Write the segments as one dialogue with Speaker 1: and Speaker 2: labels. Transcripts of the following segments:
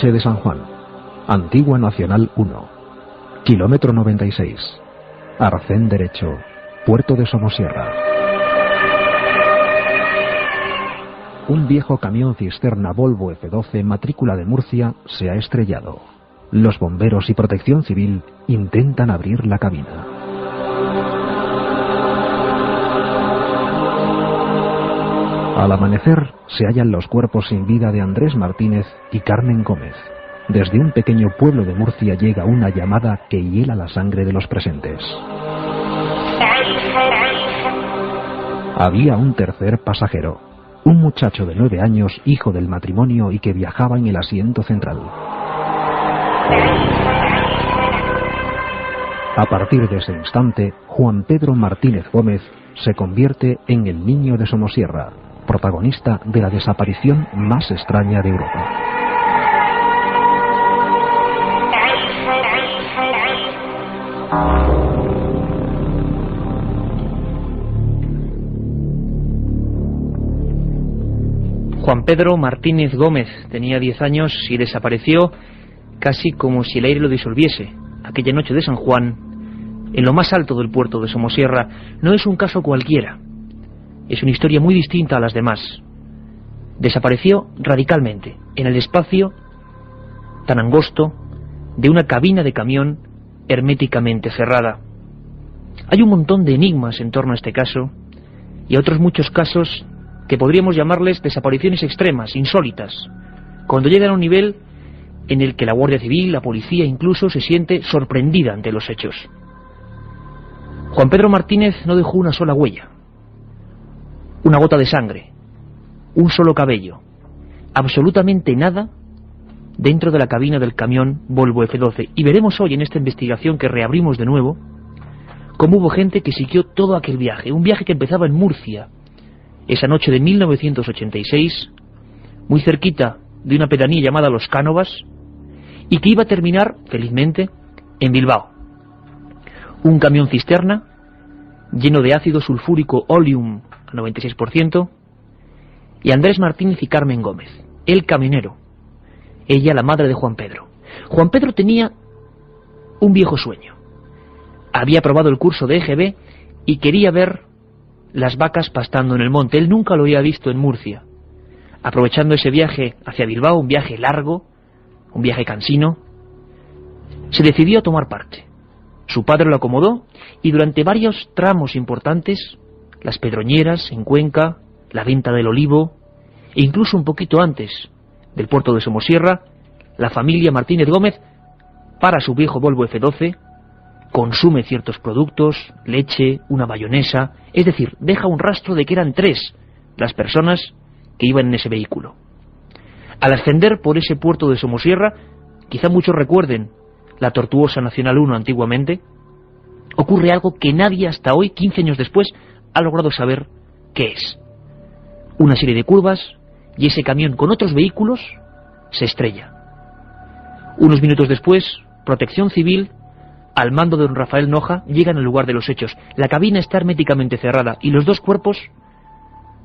Speaker 1: Noche de San Juan, Antigua Nacional 1, kilómetro 96, Arcén derecho, Puerto de Somosierra. Un viejo camión cisterna Volvo F12 matrícula de Murcia se ha estrellado. Los bomberos y Protección Civil intentan abrir la cabina. Al amanecer se hallan los cuerpos sin vida de Andrés Martínez y Carmen Gómez. Desde un pequeño pueblo de Murcia llega una llamada que hiela la sangre de los presentes. Había un tercer pasajero, un muchacho de 9 años, hijo del matrimonio y que viajaba en el asiento central. A partir de ese instante, Juan Pedro Martínez Gómez se convierte en el niño de Somosierra, protagonista de la desaparición más extraña de Europa.
Speaker 2: Juan Pedro Martínez Gómez tenía 10 años y desapareció casi como si el aire lo disolviese. Aquella noche de San Juan, en lo más alto del puerto de Somosierra, no es un caso cualquiera. Es una historia muy distinta a las demás. Desapareció radicalmente, en el espacio tan angosto de una cabina de camión herméticamente cerrada. Hay un montón de enigmas en torno a este caso y a otros muchos casos que podríamos llamarles desapariciones extremas, insólitas, cuando llegan a un nivel en el que la Guardia Civil, la policía incluso, se siente sorprendida ante los hechos. Juan Pedro Martínez no dejó una sola huella, una gota de sangre, un solo cabello, absolutamente nada dentro de la cabina del camión Volvo F12. Y veremos hoy en esta investigación que reabrimos de nuevo cómo hubo gente que siguió todo aquel viaje, un viaje que empezaba en Murcia, esa noche de 1986, muy cerquita de una pedanía llamada Los Cánovas, y que iba a terminar, felizmente, en Bilbao. Un camión cisterna lleno de ácido sulfúrico Oleum al 96%, y Andrés Martínez y Carmen Gómez, el camionero, ella la madre de Juan Pedro. Juan Pedro tenía un viejo sueño. Había aprobado el curso de EGB y quería ver las vacas pastando en el monte. Él nunca lo había visto en Murcia. Aprovechando ese viaje hacia Bilbao, un viaje largo, un viaje cansino, se decidió a tomar parte. Su padre lo acomodó y durante varios tramos importantes, las Pedroñeras en Cuenca, la venta del olivo, e incluso un poquito antes del puerto de Somosierra, la familia Martínez Gómez para su viejo Volvo F12, consume ciertos productos, leche, una mayonesa, es decir, deja un rastro de que eran 3 las personas que iban en ese vehículo. Al ascender por ese puerto de Somosierra, quizá muchos recuerden la Tortuosa Nacional 1 antiguamente, ocurre algo que nadie hasta hoy, 15 años después, ha logrado saber qué es. Una serie de curvas y ese camión con otros vehículos se estrella. Unos minutos después, Protección Civil, al mando de don Rafael Noja, llegan al lugar de los hechos. La cabina está herméticamente cerrada y los 2 cuerpos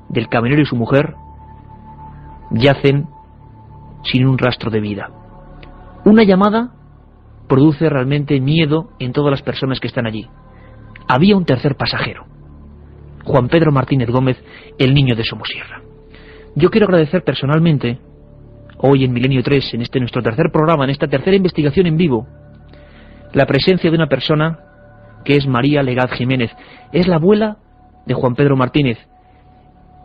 Speaker 2: del camionero y su mujer yacen sin un rastro de vida. Una llamada produce realmente miedo en todas las personas que están allí. Había un tercer pasajero, Juan Pedro Martínez Gómez, el niño de Somosierra. Yo quiero agradecer personalmente, hoy en Milenio 3, en este nuestro tercer programa, en esta tercera investigación en vivo, la presencia de una persona que es María Legaz Jiménez. Es la abuela de Juan Pedro Martínez.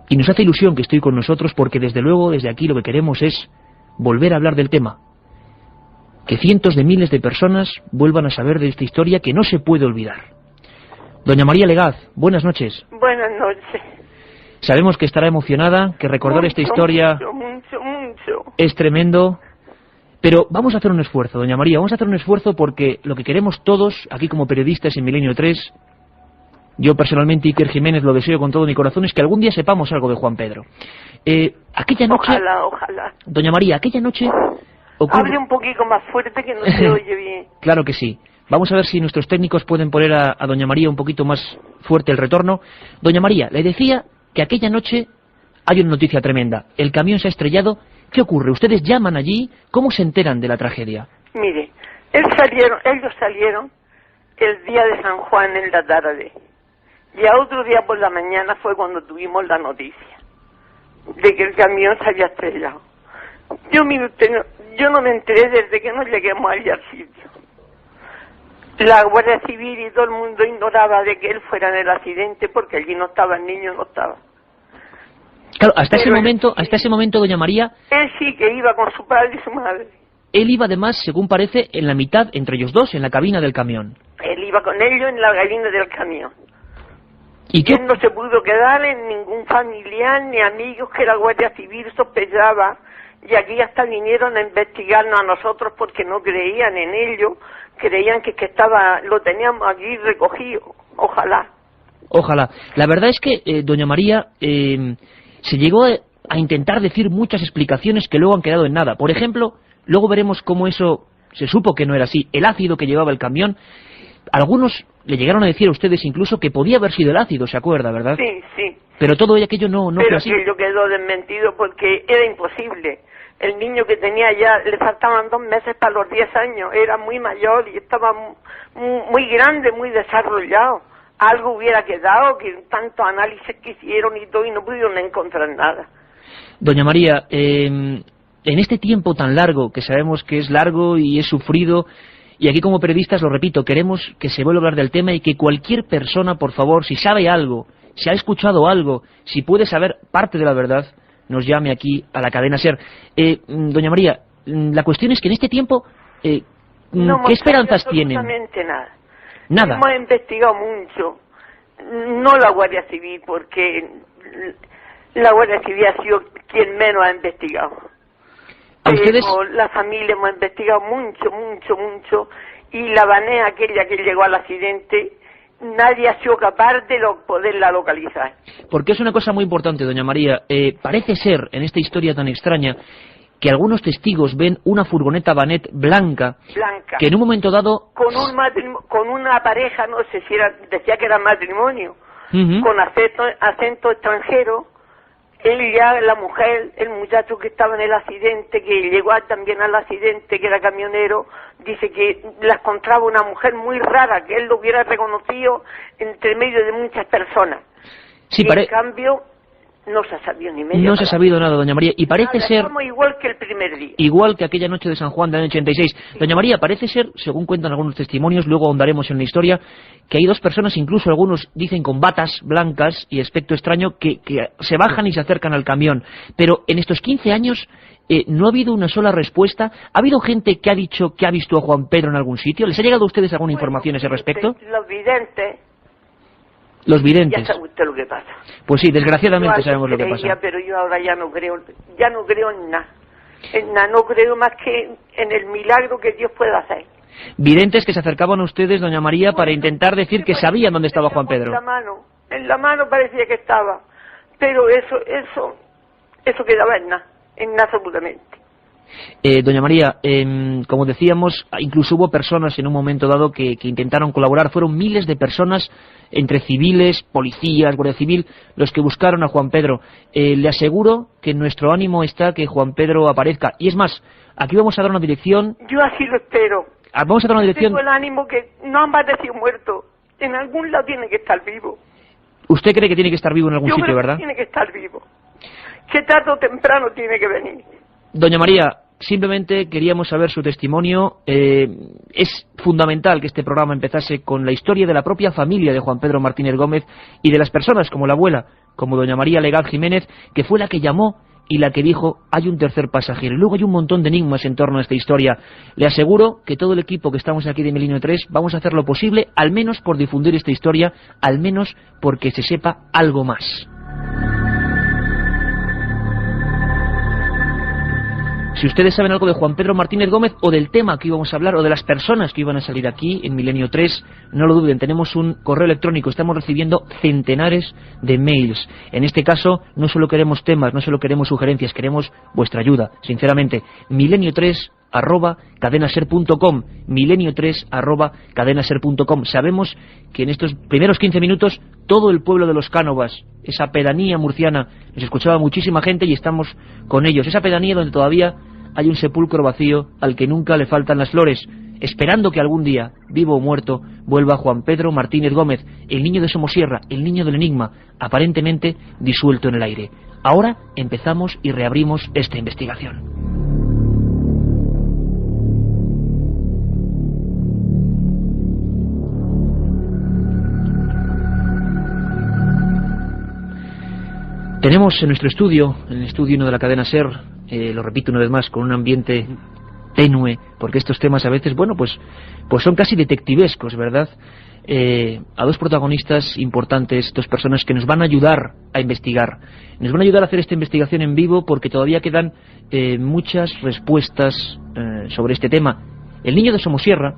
Speaker 2: Y nos hace ilusión que esté con nosotros porque desde luego, desde aquí, lo que queremos es volver a hablar del tema. Que cientos de miles de personas vuelvan a saber de esta historia que no se puede olvidar. Doña María Legaz, buenas noches.
Speaker 3: Buenas noches.
Speaker 2: Sabemos que estará emocionada, que recordar esta historia
Speaker 3: mucho.
Speaker 2: Es tremendo. Pero vamos a hacer un esfuerzo, doña María, vamos a hacer un esfuerzo porque lo que queremos todos, aquí como periodistas en Milenio 3, yo personalmente, Iker Jiménez, lo deseo con todo mi corazón, es que algún día sepamos algo de Juan Pedro. Aquella noche...
Speaker 3: Ojalá.
Speaker 2: Doña María, aquella noche...
Speaker 3: Hable un poquito más fuerte que no se oye bien.
Speaker 2: Claro que sí. Vamos a ver si nuestros técnicos pueden poner a doña María un poquito más fuerte el retorno. Doña María, le decía que aquella noche hay una noticia tremenda. El camión se ha estrellado ¿Qué ocurre? ¿Ustedes llaman allí? ¿Cómo se enteran de la tragedia?
Speaker 3: Mire, ellos salieron el día de San Juan en la tarde. Y a otro día por la mañana fue cuando tuvimos la noticia de que el camión se había estrellado. Yo no me enteré desde que no lleguemos allí al sitio. La Guardia Civil y todo el mundo ignoraba de que él fuera en el accidente porque allí no estaba, el niño no estaba.
Speaker 2: Claro, hasta ese momento, doña María...
Speaker 3: Él sí que iba con su padre y su madre.
Speaker 2: Él iba además, según parece, en la mitad, entre ellos dos, en la cabina del camión.
Speaker 3: Él iba con ellos en la cabina del camión.
Speaker 2: ¿Y qué?
Speaker 3: Él no se pudo quedar en ningún familiar ni amigos que la Guardia Civil sospechaba, y aquí hasta vinieron a investigarnos a nosotros porque no creían en ello, creían que lo teníamos aquí recogido. Ojalá.
Speaker 2: Ojalá. La verdad es que, doña María, se llegó a intentar decir muchas explicaciones que luego han quedado en nada. Por ejemplo, luego veremos cómo eso se supo que no era así. El ácido que llevaba el camión, algunos le llegaron a decir a ustedes incluso que podía haber sido el ácido, ¿se acuerda, verdad?
Speaker 3: Sí, sí.
Speaker 2: Pero todo aquello no fue así.
Speaker 3: Pero aquello quedó desmentido porque era imposible. El niño que tenía ya, le faltaban 2 meses para los 10 años, era muy mayor y estaba muy grande, muy desarrollado. Algo hubiera quedado, que tantos análisis que hicieron y todo, y no pudieron encontrar nada.
Speaker 2: Doña María, en este tiempo tan largo, que sabemos que es largo y es sufrido, y aquí como periodistas, lo repito, queremos que se vuelva a hablar del tema y que cualquier persona, por favor, si sabe algo, si ha escuchado algo, si puede saber parte de la verdad, nos llame aquí a la cadena SER. Doña María, la cuestión es que en este tiempo, ¿qué esperanzas tienen?
Speaker 3: Absolutamente nada.
Speaker 2: Nada.
Speaker 3: Hemos investigado mucho, no la Guardia Civil, porque la Guardia Civil ha sido quien menos ha investigado.
Speaker 2: ¿Ustedes?
Speaker 3: La familia hemos investigado mucho, y la banea aquella que llegó al accidente, nadie ha sido capaz de poderla localizar.
Speaker 2: Porque es una cosa muy importante, doña María. Parece ser, en esta historia tan extraña, que algunos testigos ven una furgoneta Banet blanca, que en un momento dado...
Speaker 3: Con una pareja, no sé si decía que era matrimonio, con acento extranjero. Él ya, la mujer, el muchacho que estaba en el accidente, que llegó también al accidente, que era camionero, dice que la encontraba una mujer muy rara, que él lo hubiera reconocido entre medio de muchas personas.
Speaker 2: Sí,
Speaker 3: y en cambio, no se ha sabido ni medio.
Speaker 2: No se ha sabido nada, doña María, y parece ser...
Speaker 3: Estamos igual que el primer día.
Speaker 2: Igual que aquella noche de San Juan del año 86. Sí. Doña María, parece ser, según cuentan algunos testimonios, luego ahondaremos en la historia, que hay 2 personas, incluso algunos dicen con batas blancas y aspecto extraño, que se bajan y se acercan al camión. Pero en estos 15 años no ha habido una sola respuesta. ¿Ha habido gente que ha dicho que ha visto a Juan Pedro en algún sitio? ¿Les ha llegado a ustedes alguna información a ese respecto?
Speaker 3: Los videntes.
Speaker 2: Los videntes.
Speaker 3: Ya sabe usted lo que pasa.
Speaker 2: Pues sí, desgraciadamente sabemos lo que pasa.
Speaker 3: Pero yo ahora ya no creo en nada. En nada, no creo más que en el milagro que Dios pueda hacer.
Speaker 2: Videntes que se acercaban a ustedes, doña María, para intentar decir que sabían dónde estaba Juan Pedro.
Speaker 3: En la mano parecía que estaba, pero eso quedaba en nada absolutamente.
Speaker 2: Doña María, como decíamos, incluso hubo personas en un momento dado que intentaron colaborar. Fueron miles de personas, entre civiles, policías, Guardia Civil, los que buscaron a Juan Pedro. Le aseguro que nuestro ánimo está que Juan Pedro aparezca. Y es más, aquí vamos a dar una dirección.
Speaker 3: Yo así lo espero.
Speaker 2: Vamos a dar una dirección.
Speaker 3: Tengo el ánimo que no han parecido muerto. En algún lado tiene que estar vivo.
Speaker 2: ¿Usted cree que tiene que estar vivo en algún sitio, verdad?
Speaker 3: Tiene que estar vivo. Que tarde o temprano tiene que venir.
Speaker 2: Doña María, simplemente queríamos saber su testimonio. Es fundamental que este programa empezase con la historia de la propia familia de Juan Pedro Martínez Gómez y de las personas como la abuela, como doña María Legal Jiménez, que fue la que llamó y la que dijo hay un tercer pasajero. Y luego hay un montón de enigmas en torno a esta historia. Le aseguro que todo el equipo que estamos aquí de Milenio 3 vamos a hacer lo posible, al menos por difundir esta historia, al menos porque se sepa algo más. Si ustedes saben algo de Juan Pedro Martínez Gómez o del tema que íbamos a hablar o de las personas que iban a salir aquí en Milenio 3, no lo duden, tenemos un correo electrónico, estamos recibiendo centenares de mails. En este caso no solo queremos temas, no solo queremos sugerencias, queremos vuestra ayuda, sinceramente. milenio3 milenio3@cadenaser.com, milenio3@cadenaser.com. Sabemos que en estos primeros 15 minutos todo el pueblo de Los Cánovas, esa pedanía murciana, nos escuchaba muchísima gente y estamos con ellos. Esa pedanía donde todavía hay un sepulcro vacío al que nunca le faltan las flores, esperando que algún día, vivo o muerto, vuelva Juan Pedro Martínez Gómez, el niño de Somosierra, el niño del enigma, aparentemente disuelto en el aire. Ahora empezamos y reabrimos esta investigación. Tenemos en nuestro estudio, en el estudio 1 de la cadena SER, lo repito una vez más, con un ambiente tenue, porque estos temas a veces, bueno, pues son casi detectivescos, ¿verdad? A dos protagonistas importantes, dos personas que nos van a ayudar a investigar. Nos van a ayudar a hacer esta investigación en vivo porque todavía quedan muchas respuestas sobre este tema. El niño de Somosierra,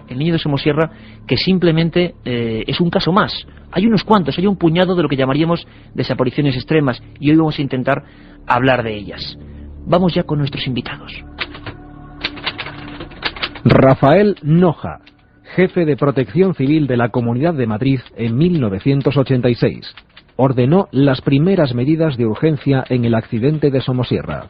Speaker 2: que simplemente es un caso más. Hay unos cuantos, hay un puñado de lo que llamaríamos desapariciones extremas y hoy vamos a intentar hablar de ellas. Vamos ya con nuestros invitados.
Speaker 1: Rafael Noja, jefe de Protección Civil de la Comunidad de Madrid en 1986. Ordenó las primeras medidas de urgencia en el accidente de Somosierra.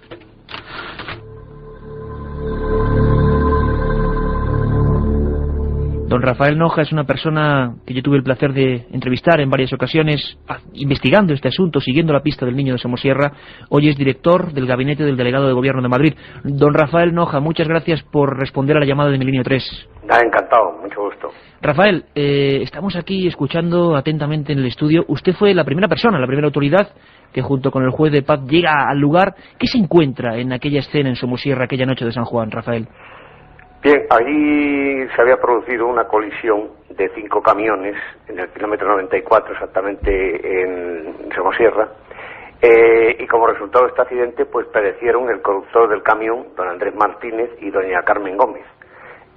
Speaker 2: Don Rafael Noja es una persona que yo tuve el placer de entrevistar en varias ocasiones, investigando este asunto, siguiendo la pista del niño de Somosierra. Hoy es director del gabinete del delegado de Gobierno de Madrid. Don Rafael Noja, muchas gracias por responder a la llamada de Milenio 3.
Speaker 4: Encantado, mucho gusto.
Speaker 2: Rafael, estamos aquí escuchando atentamente en el estudio. Usted fue la primera persona, la primera autoridad que junto con el juez de paz llega al lugar. ¿Qué se encuentra en aquella escena en Somosierra, aquella noche de San Juan, Rafael?
Speaker 4: Bien, allí se había producido una colisión de 5 camiones en el kilómetro 94, exactamente en Somosierra, y como resultado de este accidente, pues perecieron el conductor del camión, don Andrés Martínez, y doña Carmen Gómez.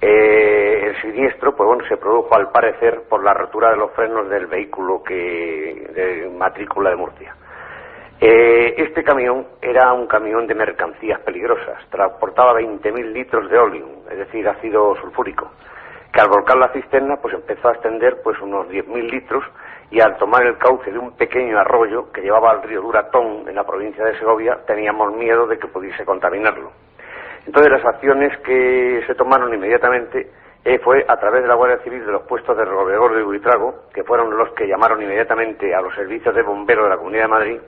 Speaker 4: El siniestro, pues bueno, se produjo al parecer por la rotura de los frenos del vehículo de matrícula de Murcia. Este camión era un camión de mercancías peligrosas, transportaba 20.000 litros de óleo, es decir, ácido sulfúrico, que al volcar la cisterna pues empezó a extender pues unos 10.000 litros y al tomar el cauce de un pequeño arroyo que llevaba al río Duratón en la provincia de Segovia teníamos miedo de que pudiese contaminarlo. Entonces las acciones que se tomaron inmediatamente fue a través de la Guardia Civil de los puestos de Robledo y Buitrago, que fueron los que llamaron inmediatamente a los servicios de bomberos de la Comunidad de Madrid.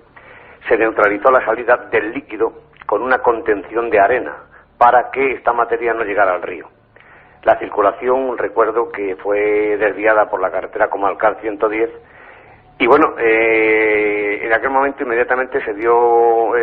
Speaker 4: Se neutralizó la salida del líquido con una contención de arena para que esta materia no llegara al río. La circulación, recuerdo que fue desviada por la carretera Comalcal 110 y bueno, en aquel momento inmediatamente se dio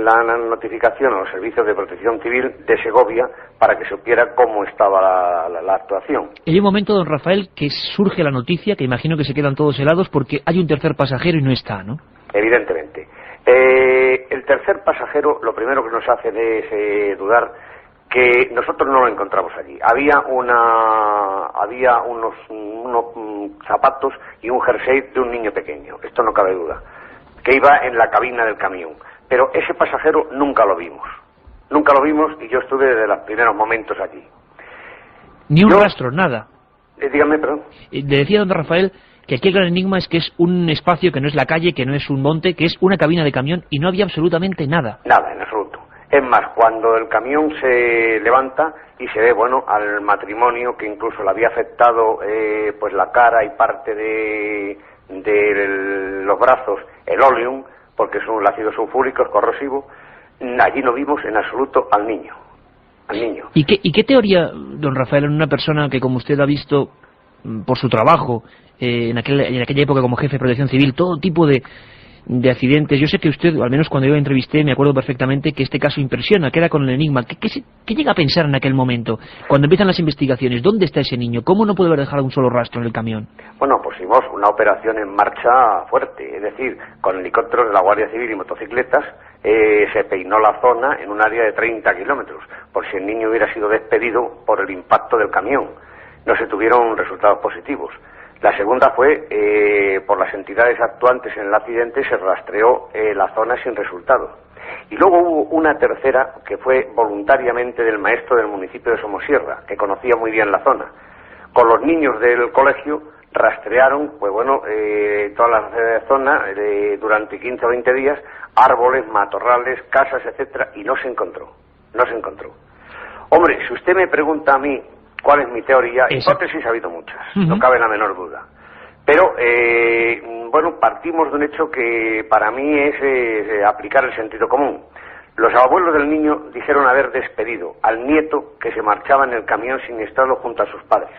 Speaker 4: la notificación a los servicios de protección civil de Segovia para que se supiera cómo estaba la actuación.
Speaker 2: Hay un momento, don Rafael, que surge la noticia, que imagino que se quedan todos helados porque hay un tercer pasajero y no está, ¿no?
Speaker 4: Evidentemente. El tercer pasajero, lo primero que nos hace es dudar que nosotros no lo encontramos allí. Había unos zapatos y un jersey de un niño pequeño, esto no cabe duda, que iba en la cabina del camión. Pero ese pasajero nunca lo vimos y yo estuve desde los primeros momentos allí.
Speaker 2: Ni un rastro, nada.
Speaker 4: Dígame, perdón.
Speaker 2: Le decía don Rafael que aquí el gran enigma es que es un espacio que no es la calle, que no es un monte, que es una cabina de camión y no había absolutamente nada.
Speaker 4: Nada, en absoluto. Es más, cuando el camión se levanta y se ve, bueno, al matrimonio que incluso le había afectado pues la cara y parte de los brazos, el oleum, porque es un ácido sulfúrico, es corrosivo, allí no vimos en absoluto al niño. ¿Y
Speaker 2: qué teoría, don Rafael, en una persona que como usted ha visto por su trabajo en aquella época como jefe de protección civil, todo tipo de accidentes? Yo sé que usted, al menos cuando yo lo entrevisté, me acuerdo perfectamente que este caso impresiona, queda con el enigma. ¿Qué llega a pensar en aquel momento? Cuando empiezan las investigaciones, ¿dónde está ese niño? ¿Cómo no puede haber dejado un solo rastro en el camión?
Speaker 4: Bueno, pusimos una operación en marcha fuerte, es decir, con helicópteros de la Guardia Civil y motocicletas, se peinó la zona en un área de 30 kilómetros, por si el niño hubiera sido despedido por el impacto del camión. No se tuvieron resultados positivos. La segunda fue, por las entidades actuantes en el accidente, se rastreó la zona sin resultado. Y luego hubo una tercera que fue voluntariamente del maestro del municipio de Somosierra, que conocía muy bien la zona. Con los niños del colegio rastrearon, pues bueno, toda la zona durante 15 o 20 días, árboles, matorrales, casas, etcétera, y no se encontró. Hombre, si usted me pregunta a mí cuál es mi teoría, hipótesis ha habido muchas, no cabe la menor duda. Pero, bueno, partimos de un hecho que para mí es aplicar el sentido común. Los abuelos del niño dijeron haber despedido al nieto que se marchaba en el camión siniestrado junto a sus padres.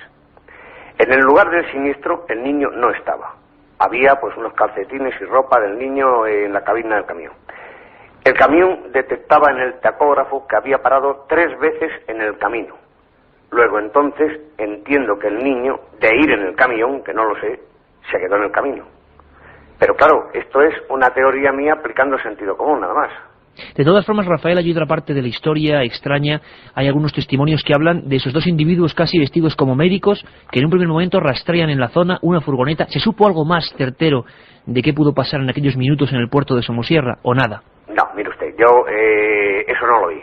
Speaker 4: En el lugar del siniestro, el niño no estaba. Había, pues, unos calcetines y ropa del niño en la cabina del camión. El camión detectaba en el tacógrafo que había parado 3 veces en el camino. Luego, entonces, entiendo que el niño, de ir en el camión, que no lo sé, se quedó en el camino. Pero claro, esto es una teoría mía aplicando sentido común, nada más.
Speaker 2: De todas formas, Rafael, hay otra parte de la historia extraña. Hay algunos testimonios que hablan de esos 2 individuos casi vestidos como médicos que en un primer momento rastrean en la zona una furgoneta. ¿Se supo algo más certero de qué pudo pasar en aquellos minutos en el puerto de Somosierra o nada?
Speaker 4: No, mire usted, yo eso no lo vi.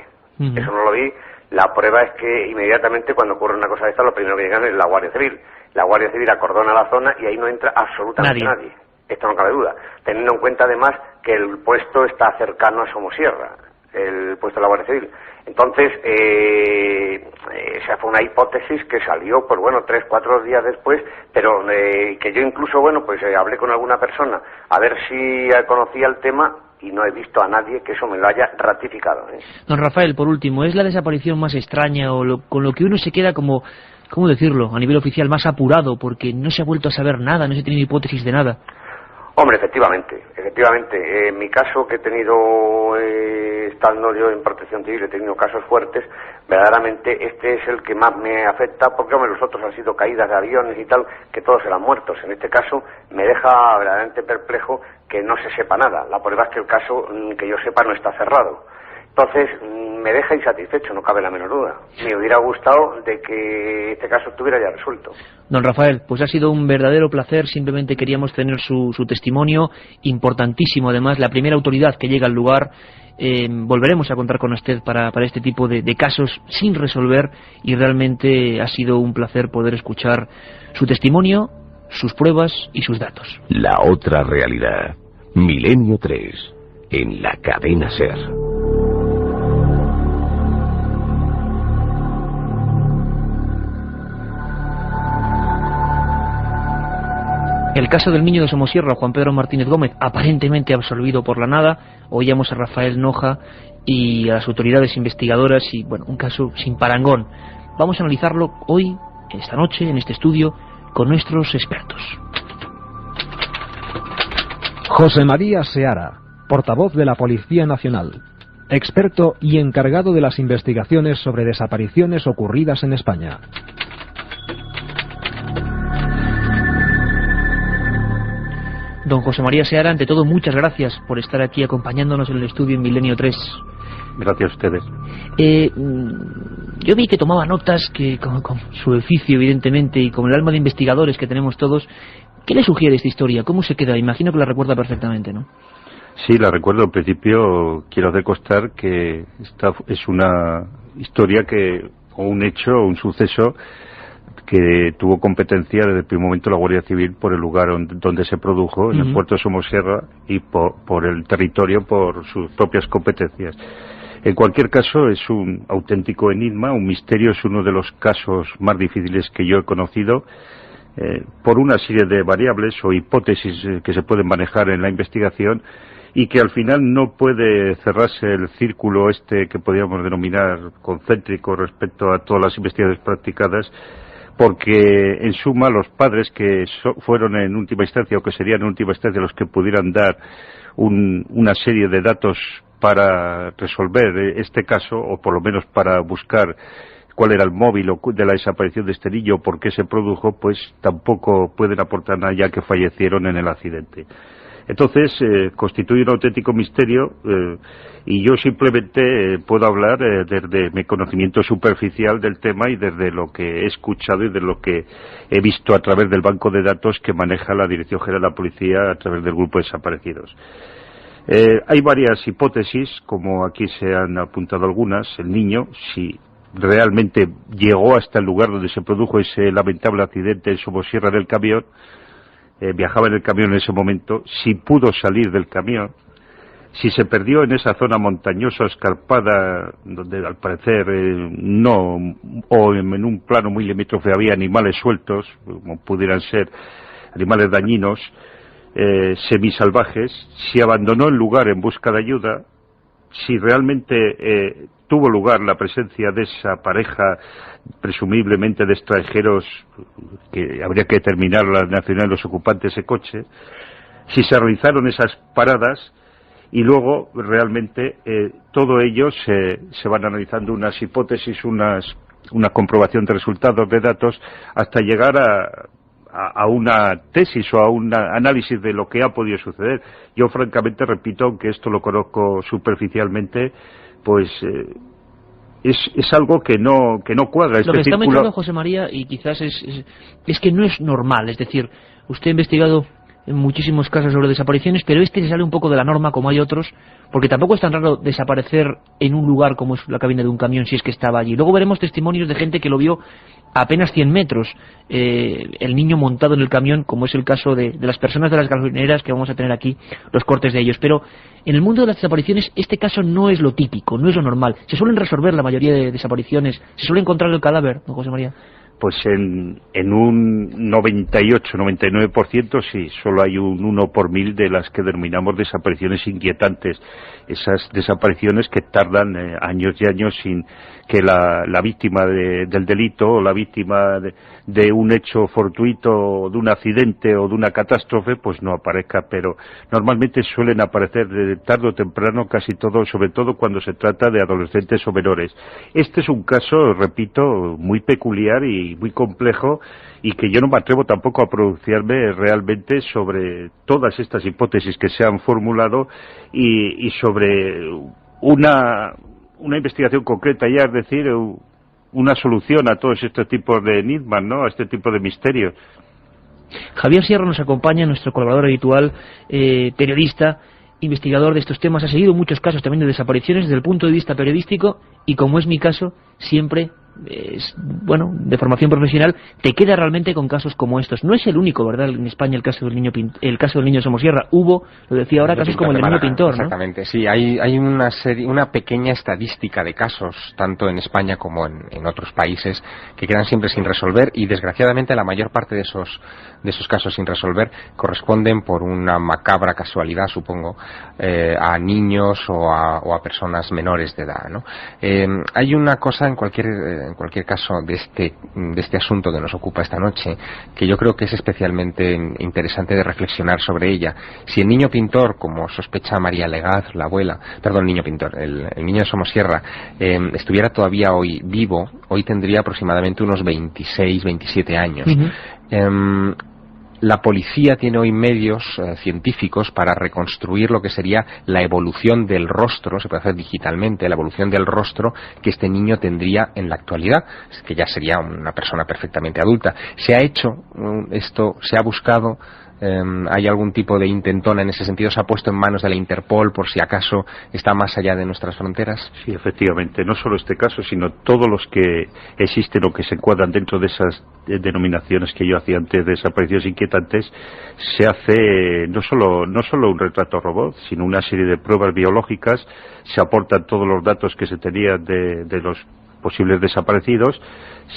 Speaker 4: Eso no lo vi. La prueba es que inmediatamente cuando ocurre una cosa de esta, lo primero que llegan es la Guardia Civil. La Guardia Civil acordona la zona y ahí no entra absolutamente nadie. Esto no cabe duda. Teniendo en cuenta además que el puesto está cercano a Somosierra, el puesto de la Guardia Civil. Entonces, esa fue una hipótesis que salió, pues bueno, 3 o 4 días después, pero que yo incluso, bueno, pues hablé con alguna persona a ver si conocía el tema y no he visto a nadie que eso me lo haya ratificado.
Speaker 2: Don Rafael, por último, ¿es la desaparición más extraña o con lo que uno se queda como, ¿cómo decirlo?, a nivel oficial más apurado porque no se ha vuelto a saber nada, no se tiene hipótesis de nada?
Speaker 4: Hombre, efectivamente. En mi caso, que he tenido, estando yo en protección civil, he tenido casos fuertes, verdaderamente este es el que más me afecta, porque hombre, los otros han sido caídas de aviones y tal, que todos eran muertos. En este caso me deja verdaderamente perplejo que no se sepa nada. La prueba es que el caso, que yo sepa, no está cerrado. Entonces, me deja insatisfecho, no cabe la menor duda. Me hubiera gustado de que este caso estuviera ya resuelto.
Speaker 2: Don Rafael, pues ha sido un verdadero placer, simplemente queríamos tener su testimonio, importantísimo además, la primera autoridad que llega al lugar. Volveremos a contar con usted para este tipo de casos sin resolver y realmente ha sido un placer poder escuchar su testimonio, sus pruebas y sus datos.
Speaker 5: La otra realidad, Milenio 3, en la cadena SER.
Speaker 2: El caso del niño de Somosierra, Juan Pedro Martínez Gómez, aparentemente absolvido por la nada. Oíamos a Rafael Noja y a las autoridades investigadoras y, bueno, un caso sin parangón. Vamos a analizarlo hoy, esta noche, en este estudio, con nuestros expertos.
Speaker 1: José María Seara, portavoz de la Policía Nacional, experto y encargado de las investigaciones sobre desapariciones ocurridas en España.
Speaker 2: Don José María Seara, ante todo, muchas gracias por estar aquí acompañándonos en el estudio en Milenio 3.
Speaker 6: Gracias a ustedes.
Speaker 2: Yo vi que tomaba notas, que con su oficio, evidentemente, y con el alma de investigadores que tenemos todos. ¿Qué le sugiere esta historia? ¿Cómo se queda? Imagino que la recuerda perfectamente, ¿no?
Speaker 6: Sí, la recuerdo. En principio, quiero hacer constar que esta es una historia o un hecho, un suceso que tuvo competencia desde el primer momento la Guardia Civil por el lugar donde se produjo, en el puerto de Somosierra, y por el territorio, por sus propias competencias. En cualquier caso, es un auténtico enigma, un misterio, es uno de los casos más difíciles que yo he conocido, por una serie de variables o hipótesis que se pueden manejar en la investigación, y que al final no puede cerrarse el círculo que podríamos denominar concéntrico respecto a todas las investigaciones practicadas, porque en suma los padres que fueron en última instancia o que serían en última instancia los que pudieran dar una serie de datos para resolver este caso, o por lo menos para buscar cuál era el móvil de la desaparición de este niño o por qué se produjo, pues tampoco pueden aportar nada, ya que fallecieron en el accidente. Entonces, constituye un auténtico misterio, y yo simplemente puedo hablar desde mi conocimiento superficial del tema y desde lo que he escuchado y de lo que he visto a través del banco de datos que maneja la Dirección General de la Policía a través del grupo de desaparecidos. Hay varias hipótesis, como aquí se han apuntado algunas. El niño, si realmente llegó hasta el lugar donde se produjo ese lamentable accidente en Somosierra del camión, viajaba en el camión en ese momento, si pudo salir del camión, si se perdió en esa zona montañosa, escarpada, donde al parecer no, o en un plano muy limítrofe había animales sueltos, como pudieran ser animales dañinos, semisalvajes, si abandonó el lugar en busca de ayuda, si realmente tuvo lugar la presencia de esa pareja, presumiblemente de extranjeros, que habría que determinar la nacionalidad de los ocupantes de ese coche, si se realizaron esas paradas, y luego realmente todo ello se van analizando unas hipótesis, una comprobación de resultados, de datos, hasta llegar a una tesis o a un análisis de lo que ha podido suceder. Yo francamente repito, aunque esto lo conozco superficialmente, pues es algo que no cuadra.
Speaker 2: Lo que está mencionando José María, y quizás es que no es normal, es decir, usted ha investigado en muchísimos casos sobre desapariciones, pero este se sale un poco de la norma, como hay otros, porque tampoco es tan raro desaparecer en un lugar como es la cabina de un camión, si es que estaba allí. Luego veremos testimonios de gente que lo vio a apenas 100 metros, el niño montado en el camión, como es el caso de las personas de las gasolineras, que vamos a tener aquí los cortes de ellos. Pero en el mundo de las desapariciones este caso no es lo típico, no es lo normal. Se suelen resolver la mayoría de desapariciones, se suele encontrar el cadáver, ¿no, José María?
Speaker 6: Pues en un 98-99% sí, solo hay un 1 por 1000 de las que denominamos desapariciones inquietantes. Esas desapariciones que tardan años y años sin que la víctima del delito o la víctima de un hecho fortuito o de un accidente o de una catástrofe pues no aparezca, pero normalmente suelen aparecer de tarde o temprano casi todo, sobre todo cuando se trata de adolescentes o menores. Este es un caso, repito, muy peculiar y muy complejo, y que yo no me atrevo tampoco a pronunciarme realmente sobre todas estas hipótesis que se han formulado y sobre una investigación concreta ya, es decir, una solución a todos estos tipos de enigmas, ¿no?, a este tipo de misterios.
Speaker 2: Javier Sierra nos acompaña, nuestro colaborador habitual, periodista, investigador de estos temas, ha seguido muchos casos también de desapariciones desde el punto de vista periodístico, y como es mi caso, siempre de formación profesional, te queda realmente con casos como estos. No es el único, ¿verdad?, en España el caso del niño de Somosierra. Hubo, lo decía ahora, casos como el del niño pintor, ¿no?
Speaker 7: Exactamente, sí, hay una pequeña estadística de casos, tanto en España como en otros países, que quedan siempre sin resolver, y desgraciadamente la mayor parte de esos casos sin resolver corresponden, por una macabra casualidad, supongo, a niños o a personas menores de edad, ¿no? Hay una cosa en cualquier caso de este asunto que nos ocupa esta noche, que yo creo que es especialmente interesante de reflexionar sobre ella. Si el niño pintor, como sospecha María Legaz, la abuela, el niño de Somosierra, estuviera todavía hoy vivo, hoy tendría aproximadamente unos 26, 27 años. Uh-huh. La policía tiene hoy medios científicos para reconstruir lo que sería la evolución del rostro, se puede hacer digitalmente, la evolución del rostro que este niño tendría en la actualidad, que ya sería una persona perfectamente adulta. Se ha hecho esto, se ha buscado, hay algún tipo de intentona en ese sentido, se ha puesto en manos de la Interpol por si acaso está más allá de nuestras fronteras.
Speaker 6: Sí, efectivamente, no solo este caso, sino todos los que existen o que se encuadran dentro de esas denominaciones que yo hacía antes de desapariciones inquietantes. Se hace no solo un retrato robot, sino una serie de pruebas biológicas, se aportan todos los datos que se tenían de los posibles desaparecidos,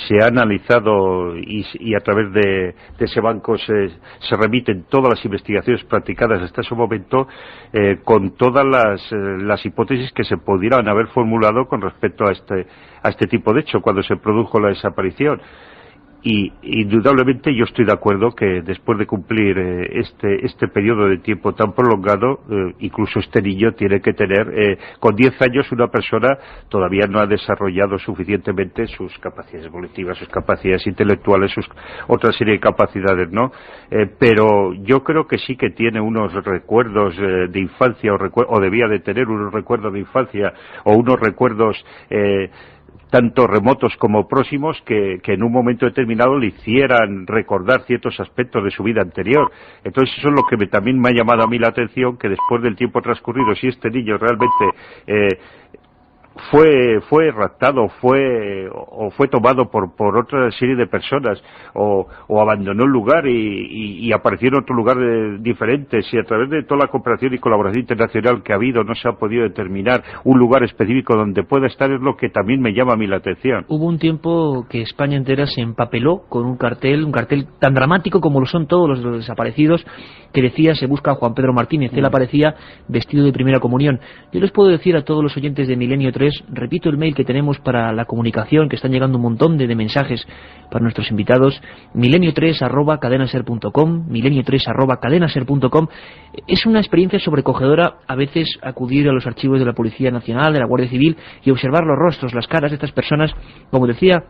Speaker 6: se ha analizado y a través de ese banco se remiten todas las investigaciones practicadas hasta ese momento, con todas las hipótesis que se pudieran haber formulado con respecto a este tipo de hecho cuando se produjo la desaparición. Y indudablemente yo estoy de acuerdo que después de cumplir este periodo de tiempo tan prolongado, incluso este niño tiene que tener, con 10 años una persona todavía no ha desarrollado suficientemente sus capacidades cognitivas, sus capacidades intelectuales, otra serie de capacidades, ¿no? Pero yo creo que sí que tiene unos recuerdos de infancia o debía de tener unos recuerdos de infancia o unos recuerdos tanto remotos como próximos, que en un momento determinado le hicieran recordar ciertos aspectos de su vida anterior. Entonces eso es lo que también me ha llamado a mí la atención, que después del tiempo transcurrido, si este niño realmente fue raptado, fue tomado por otra serie de personas, o abandonó el lugar y apareció en otro lugar diferente, si a través de toda la cooperación y colaboración internacional que ha habido no se ha podido determinar un lugar específico donde pueda estar, es lo que también me llama a mí la atención.
Speaker 2: Hubo un tiempo que España entera se empapeló con un cartel tan dramático como lo son todos los desaparecidos, que decía: se busca a Juan Pedro Martínez. Él aparecía vestido de primera comunión. Yo les puedo decir a todos los oyentes de Milenio 3, repito el mail que tenemos para la comunicación, que están llegando un montón de mensajes para nuestros invitados: milenio3@cadenaser.com, milenio3@cadenaser.com. Es una experiencia sobrecogedora a veces acudir a los archivos de la Policía Nacional, de la Guardia Civil, y observar los rostros, las caras de estas personas, como decía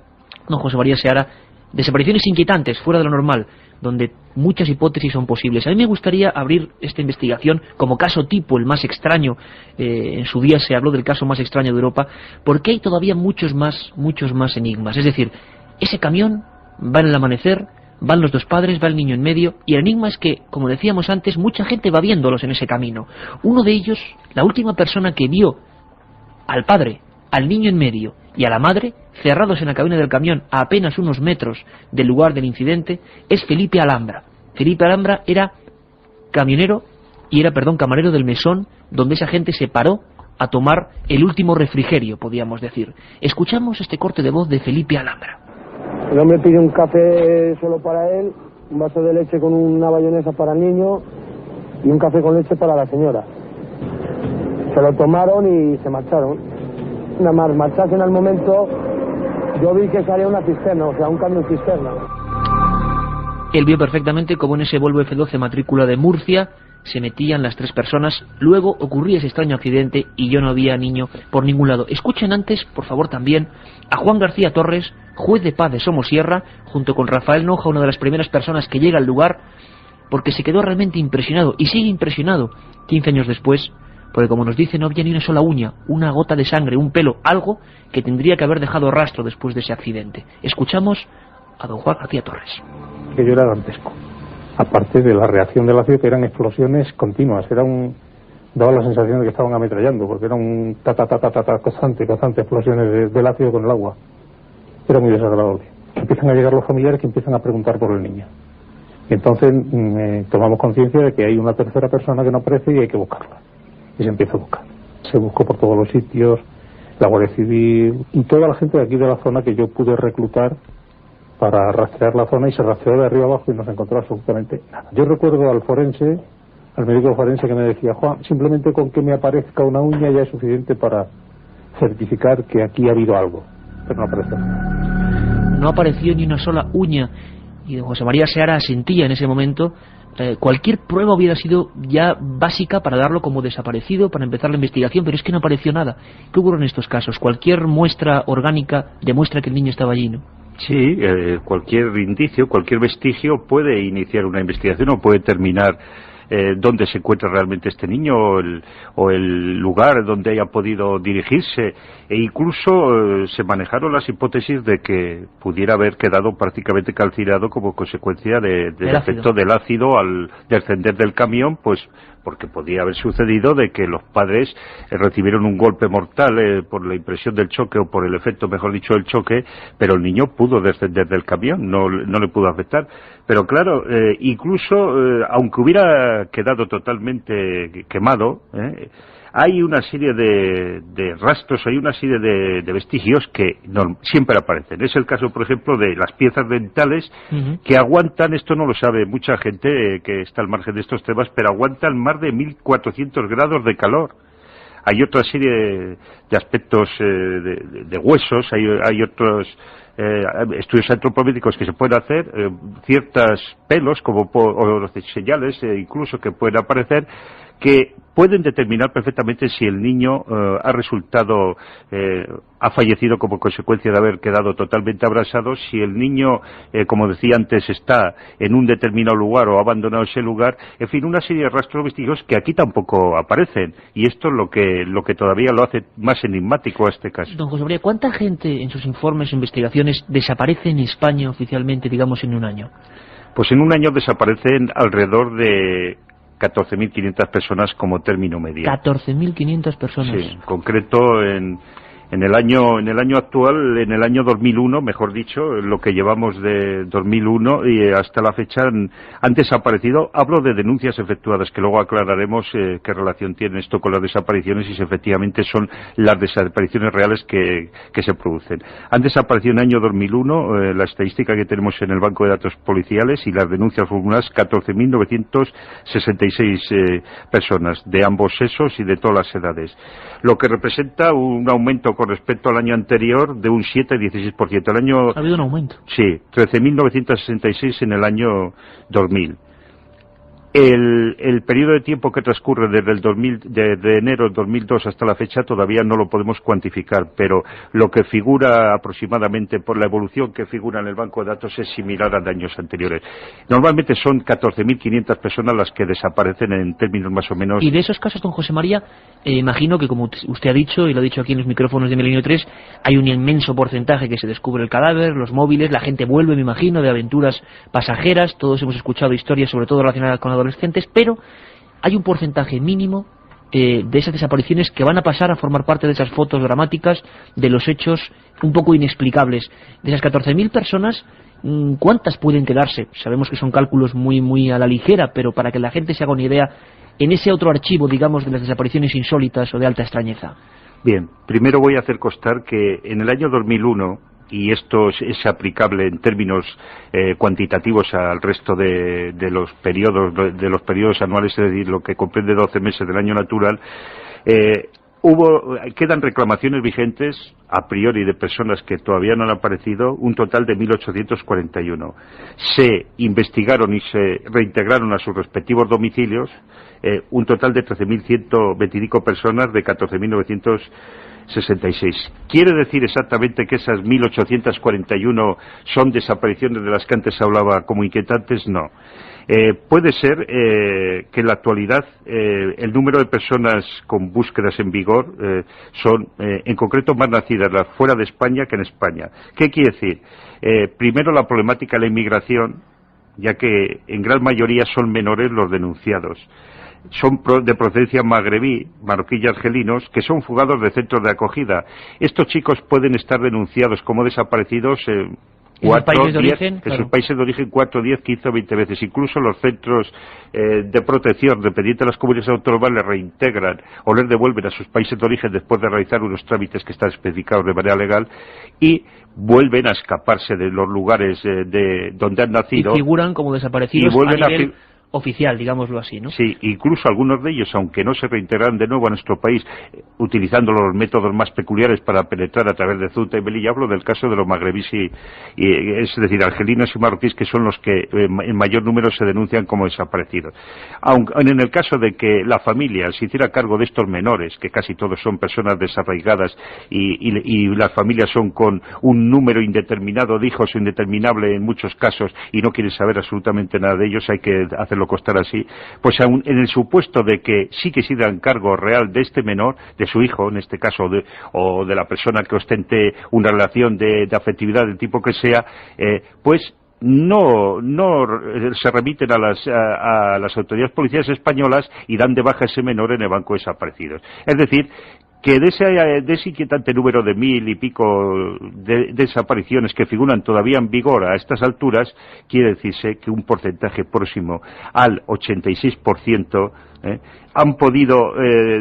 Speaker 2: don José María Seara, desapariciones inquietantes, fuera de lo normal, donde muchas hipótesis son posibles. A mí me gustaría abrir esta investigación como caso tipo, el más extraño. En su día se habló del caso más extraño de Europa, porque hay todavía muchos más enigmas. Es decir, ese camión va en el amanecer, van los dos padres, va el niño en medio, y el enigma es que, como decíamos antes, mucha gente va viéndolos en ese camino. Uno de ellos, la última persona que vio al padre, al niño en medio y a la madre cerrados en la cabina del camión a apenas unos metros del lugar del incidente, es Felipe Alhambra. Felipe Alhambra era camarero del mesón donde esa gente se paró a tomar el último refrigerio, podríamos decir. Escuchamos este corte de voz de Felipe Alhambra.
Speaker 8: El hombre pide un café solo para él, un vaso de leche con una bayonesa para el niño y un café con leche para la señora. Se lo tomaron y se marcharon. Nada más marcharse en el momento, yo vi que salía una cisterna, o sea, un camión cisterna.
Speaker 2: Él vio perfectamente cómo en ese Volvo F12 matrícula de Murcia se metían las tres personas. Luego ocurría ese extraño accidente y yo no había niño por ningún lado. Escuchen antes, por favor, también a Juan García Torres, juez de paz de Somosierra, junto con Rafael Noja, una de las primeras personas que llega al lugar, porque se quedó realmente impresionado, y sigue impresionado 15 años después, porque, como nos dice, no había ni una sola uña, una gota de sangre, un pelo, algo que tendría que haber dejado rastro después de ese accidente. Escuchamos a don Juan García Torres.
Speaker 9: Aquello era dantesco. Aparte de la reacción del ácido, que eran explosiones continuas, daba la sensación de que estaban ametrallando, porque era un constante explosiones del ácido con el agua. Era muy desagradable. Empiezan a llegar los familiares que empiezan a preguntar por el niño. Y entonces tomamos conciencia de que hay una tercera persona que no aparece y hay que buscarla. Y se empieza a buscar. Se buscó por todos los sitios, la Guardia Civil y toda la gente de aquí de la zona que yo pude reclutar para rastrear la zona, y se rastreó de arriba abajo y no se encontró absolutamente nada. Yo recuerdo al médico forense que me decía: Juan, simplemente con que me aparezca una uña ya es suficiente para certificar que aquí ha habido algo. Pero no apareció nada.
Speaker 2: No apareció ni una sola uña, y don José María Seara asentía en ese momento. Cualquier prueba hubiera sido ya básica para darlo como desaparecido, para empezar la investigación, pero es que no apareció nada. ¿Qué ocurre en estos casos? Cualquier muestra orgánica demuestra que el niño estaba allí, ¿no?
Speaker 6: Sí, cualquier indicio, cualquier vestigio puede iniciar una investigación o puede terminar dónde se encuentra realmente este niño o el lugar donde haya podido dirigirse, e incluso se manejaron las hipótesis de que pudiera haber quedado prácticamente calcinado como consecuencia del efecto del ácido al descender del camión, pues porque podía haber sucedido de que los padres recibieron un golpe mortal por la impresión del choque, o por el efecto, mejor dicho, del choque, pero el niño pudo descender del camión, no le pudo afectar. Pero claro, incluso aunque hubiera quedado totalmente quemado, hay una serie de rastros, hay una serie de vestigios que siempre aparecen. Es el caso, por ejemplo, de las piezas dentales que aguantan, esto no lo sabe mucha gente que está al margen de estos temas, pero aguantan más de 1400 grados de calor. Hay otra serie de aspectos de huesos, hay otros estudios antropométricos que se pueden hacer, ciertos pelos o señales incluso que pueden aparecer, que pueden determinar perfectamente si el niño ha fallecido como consecuencia de haber quedado totalmente abrasado, si el niño, como decía antes, está en un determinado lugar o ha abandonado ese lugar, en fin, una serie de rastros vestigios que aquí tampoco aparecen, y esto es lo que todavía lo hace más enigmático a este caso.
Speaker 2: Don José María, ¿cuánta gente en sus informes o investigaciones desaparece en España oficialmente, digamos, en un año?
Speaker 6: Pues en un año desaparecen alrededor de 14.500 personas como término medio.
Speaker 2: 14.500 personas.
Speaker 6: Sí, en concreto en el año actual, en el año 2001, mejor dicho, lo que llevamos de 2001 y hasta la fecha han desaparecido. Hablo de denuncias efectuadas, que luego aclararemos qué relación tiene esto con las desapariciones y si efectivamente son las desapariciones reales que se producen. Han desaparecido en el año 2001, la estadística que tenemos en el Banco de Datos Policiales y las denuncias formuladas, 14.966 personas de ambos sexos y de todas las edades, lo que representa un aumento con respecto al año anterior de un 7-16%.
Speaker 2: ¿Ha habido un aumento?
Speaker 6: Sí, 13.966 en el año 2000. El periodo de tiempo que transcurre desde enero del 2002 hasta la fecha todavía no lo podemos cuantificar, pero lo que figura aproximadamente por la evolución que figura en el banco de datos es similar a de años anteriores. Normalmente son 14.500 personas las que desaparecen en términos más o menos.
Speaker 2: Y de esos casos, don José María, imagino que como usted ha dicho y lo ha dicho aquí en los micrófonos de Milenio 3, hay un inmenso porcentaje que se descubre el cadáver, los móviles, la gente vuelve, me imagino, de aventuras pasajeras. Todos hemos escuchado historias sobre todo relacionadas con adolescentes, pero hay un porcentaje mínimo de esas desapariciones que van a pasar a formar parte de esas fotos dramáticas de los hechos un poco inexplicables. De esas 14.000 personas, ¿cuántas pueden quedarse? Sabemos que son cálculos muy a la ligera, pero para que la gente se haga una idea, en ese otro archivo, digamos, de las desapariciones insólitas o de alta extrañeza.
Speaker 6: Bien, primero voy a hacer constar que en el año 2001, y esto es aplicable en términos cuantitativos al resto de los periodos anuales, es decir, lo que comprende 12 meses del año natural, quedan reclamaciones vigentes a priori de personas que todavía no han aparecido, un total de 1.841. Se investigaron y se reintegraron a sus respectivos domicilios un total de 13.125 personas de 14.966. ¿Quiere decir exactamente que esas 1.841 son desapariciones de las que antes hablaba como inquietantes? No. Puede ser que en la actualidad el número de personas con búsquedas en vigor son en concreto más nacidas fuera de España que en España. ¿Qué quiere decir? Primero, la problemática de la inmigración, ya que en gran mayoría son menores los denunciados. Son de procedencia magrebí, marroquí y argelinos, que son fugados de centros de acogida. Estos chicos pueden estar denunciados como desaparecidos
Speaker 2: ¿En sus países de origen?
Speaker 6: En sus países de origen 4, 10, 15 o 20 veces. Incluso los centros de protección dependientes de las comunidades autónomas les reintegran o les devuelven a sus países de origen después de realizar unos trámites que están especificados de manera legal y vuelven a escaparse de los lugares de donde han nacido.
Speaker 2: Y figuran como desaparecidos a nivel oficial, digámoslo así, ¿no?
Speaker 6: Sí, incluso algunos de ellos, aunque no se reintegraran de nuevo a nuestro país, utilizando los métodos más peculiares para penetrar a través de Ceuta y Melilla. Hablo del caso de los magrebíes es decir, argelinos y marroquíes, que son los que en mayor número se denuncian como desaparecidos. Aunque en el caso de que la familia se hiciera cargo de estos menores, que casi todos son personas desarraigadas y las familias son con un número indeterminado de hijos o indeterminable en muchos casos y no quieren saber absolutamente nada de ellos, hay que hacerlo costar así, pues aún en el supuesto de que sí que se dan cargo real de este menor, de su hijo en este caso, o de la persona que ostente una relación de afectividad del tipo que sea, pues no se remiten a las autoridades policiales españolas y dan de baja a ese menor en el banco de desaparecidos. Es decir, que de ese inquietante número de 1.000 y pico de desapariciones que figuran todavía en vigor a estas alturas, quiere decirse que un porcentaje próximo al 86% han podido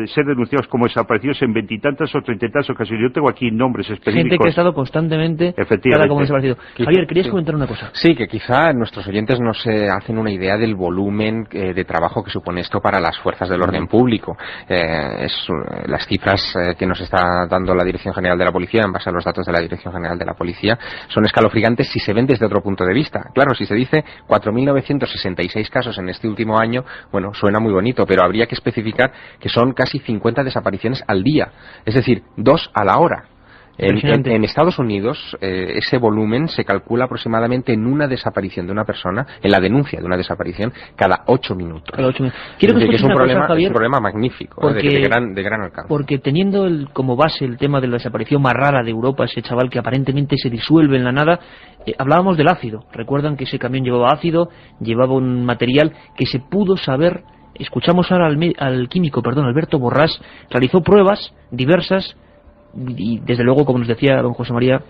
Speaker 6: ser denunciados como desaparecidos en 20 y tantas o 30 y tantas ocasiones. Yo tengo aquí nombres específicos.
Speaker 2: Gente que ha estado constantemente como desaparecido. Javier, ¿querías comentar una cosa?
Speaker 7: Sí, que quizá nuestros oyentes no se hacen una idea del volumen de trabajo que supone esto para las fuerzas del orden público. Las cifras que nos está dando la Dirección General de la Policía, en base a los datos de la Dirección General de la Policía, son escalofriantes si se ven desde otro punto de vista. Claro, si se dice 4.966 casos en este último año, bueno, suena muy bonito, pero habría que especificar que son casi 50 desapariciones al día, es decir, 2 a la hora. En Estados Unidos ese volumen se calcula aproximadamente en una desaparición de una persona, en la denuncia de una desaparición, cada 8 minutos.
Speaker 2: Quiero que
Speaker 7: es un problema,
Speaker 2: cosa, Javier,
Speaker 7: es un problema magnífico,
Speaker 2: porque,
Speaker 7: de gran alcance.
Speaker 2: Porque teniendo como base el tema de la desaparición más rara de Europa, ese chaval que aparentemente se disuelve en la nada, hablábamos del ácido. Recuerdan que ese camión llevaba ácido, llevaba un material que se pudo saber. Escuchamos ahora al químico, Alberto Borrás, realizó pruebas diversas. Y desde luego, como nos decía don José María,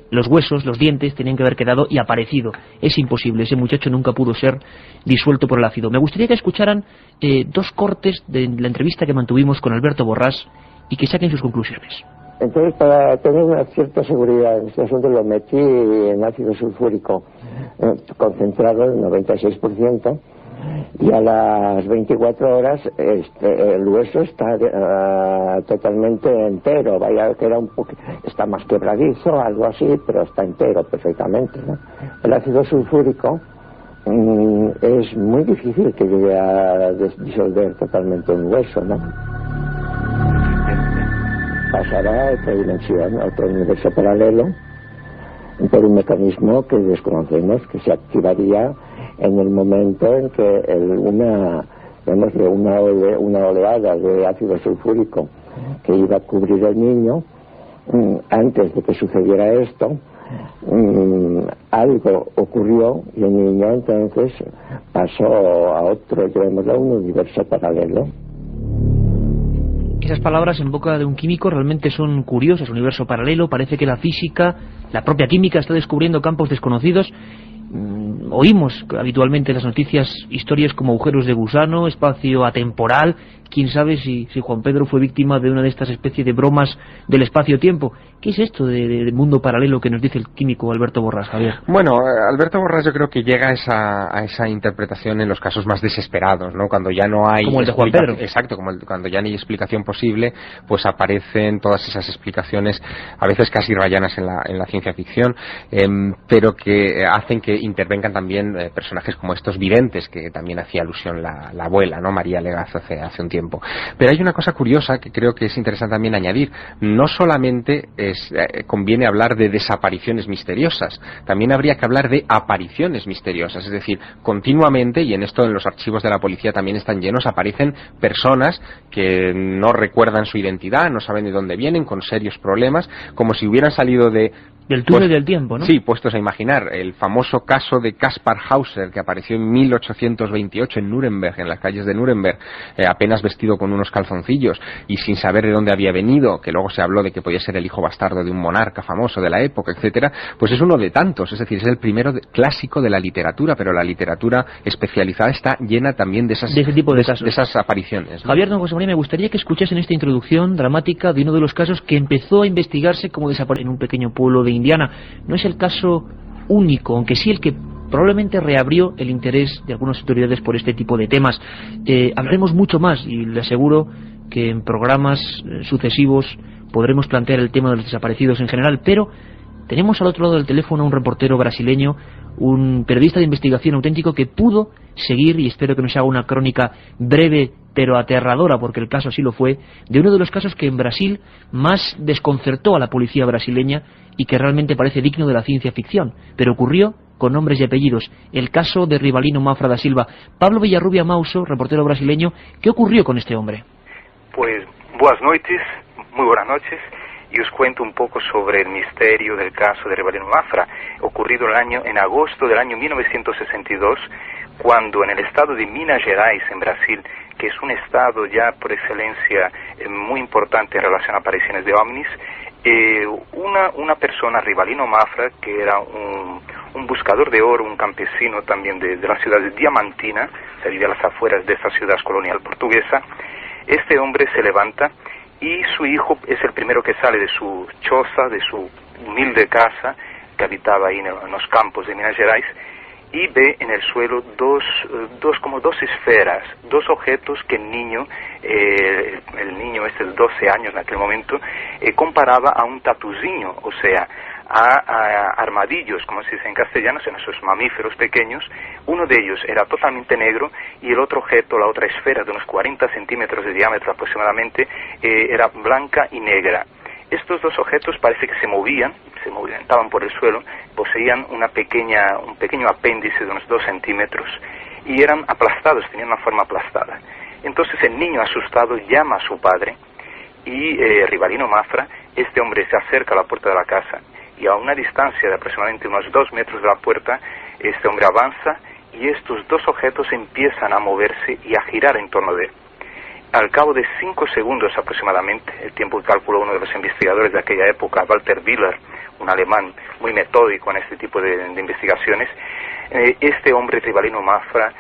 Speaker 2: los huesos, los dientes tenían que haber quedado y aparecido. Es imposible, ese muchacho nunca pudo ser disuelto por el ácido. Me gustaría que escucharan 2 cortes de la entrevista que mantuvimos con Alberto Borrás y que saquen sus conclusiones.
Speaker 10: Entonces, para tener una cierta seguridad en este asunto, lo metí en ácido sulfúrico concentrado en 96%. Y a las 24 horas el hueso está totalmente entero, vaya que está más quebradizo, algo así, pero está entero perfectamente, ¿no? El ácido sulfúrico es muy difícil que llegue a disolver totalmente un hueso, ¿no? Pasará a otra dimensión, a otro universo paralelo, por un mecanismo que desconocemos, que se activaría en el momento en que una oleada de ácido sulfúrico que iba a cubrir el niño, antes de que sucediera esto, algo ocurrió y el niño entonces pasó a otro, llamémoslo, un universo paralelo.
Speaker 2: Esas palabras en boca de un químico realmente son curiosas. Universo paralelo, parece que la física, la propia química está descubriendo campos desconocidos. Oímos habitualmente en las noticias historias como agujeros de gusano, espacio atemporal. Quién sabe si Juan Pedro fue víctima de una de estas especies de bromas del espacio-tiempo. ¿Qué es esto de mundo paralelo que nos dice el químico Alberto Borrás, Javier?
Speaker 7: Bueno, Alberto Borrás yo creo que llega a esa interpretación en los casos más desesperados, ¿no? Cuando ya no hay...
Speaker 2: Como el de Juan Pedro.
Speaker 7: Exacto, cuando ya no hay explicación posible, pues aparecen todas esas explicaciones, a veces casi rayanas en la ciencia ficción, pero que hacen que intervengan también personajes como estos videntes, que también hacía alusión la abuela, ¿no? María Legaz hace un tiempo. Pero hay una cosa curiosa que creo que es interesante también añadir. No solamente conviene hablar de desapariciones misteriosas, también habría que hablar de apariciones misteriosas, es decir, continuamente, y en esto en los archivos de la policía también están llenos, aparecen personas que no recuerdan su identidad, no saben de dónde vienen, con serios problemas, como si hubieran salido
Speaker 2: del túnel del tiempo, ¿no?
Speaker 7: Sí, puestos a imaginar. El famoso caso de Kaspar Hauser, que apareció en 1828 en Nuremberg, en las calles de Nuremberg, apenas vestido con unos calzoncillos y sin saber de dónde había venido, que luego se habló de que podía ser el hijo bastardo de un monarca famoso de la época, etcétera, pues es uno de tantos, es decir, es el primero clásico de la literatura, pero la literatura especializada está llena también de ese tipo de casos, de esas apariciones, ¿no?
Speaker 2: Javier, don José María, me gustaría que escuchasen esta introducción dramática de uno de los casos que empezó a investigarse como desapareció en un pequeño pueblo de Indiana. No es el caso único, aunque sí el que probablemente reabrió el interés de algunas autoridades por este tipo de temas. Hablaremos mucho más y le aseguro que en programas sucesivos podremos plantear el tema de los desaparecidos en general, pero tenemos al otro lado del teléfono a un reportero brasileño, un periodista de investigación auténtico que pudo seguir, y espero que nos haga una crónica breve pero aterradora, porque el caso así lo fue, de uno de los casos que en Brasil más desconcertó a la policía brasileña y que realmente parece digno de la ciencia ficción, pero ocurrió con nombres y apellidos, el caso de Rivalino Mafra da Silva. Pablo Villarrubia Mauso, reportero brasileño, ¿qué ocurrió con este hombre?
Speaker 11: Pues buenas noches, muy buenas noches, y os cuento un poco sobre el misterio del caso de Rivalino Mafra, ocurrido en agosto del año 1962, cuando en el estado de Minas Gerais, en Brasil, que es un estado ya por excelencia muy importante en relación a apariciones de ovnis, una persona, Rivalino Mafra, que era un buscador de oro, un campesino también de la ciudad de Diamantina, se vivía a las afueras de esta ciudad colonial portuguesa. Este hombre se levanta y su hijo es el primero que sale de su choza, de su humilde casa que habitaba ahí en los campos de Minas Gerais, y ve en el suelo dos esferas, dos objetos que el niño este de 12 años en aquel momento, comparaba a un tatuzinho, o sea, a armadillos, como se dice en castellano, en esos mamíferos pequeños. Uno de ellos era totalmente negro y el otro objeto, la otra esfera de unos 40 centímetros de diámetro aproximadamente, era blanca y negra. Estos dos objetos parece que se movimentaban por el suelo, poseían un pequeño apéndice de unos 2 centímetros y eran aplastados, tenían una forma aplastada. Entonces el niño asustado llama a su padre y Rivalino Mafra, este hombre se acerca a la puerta de la casa y a una distancia de aproximadamente unos 2 metros de la puerta, este hombre avanza y estos dos objetos empiezan a moverse y a girar en torno de él. Al cabo de 5 segundos aproximadamente, el tiempo que calculó uno de los investigadores de aquella época, Walter Willer, un alemán muy metódico en este tipo de investigaciones, este hombre, Rivalino Mafra,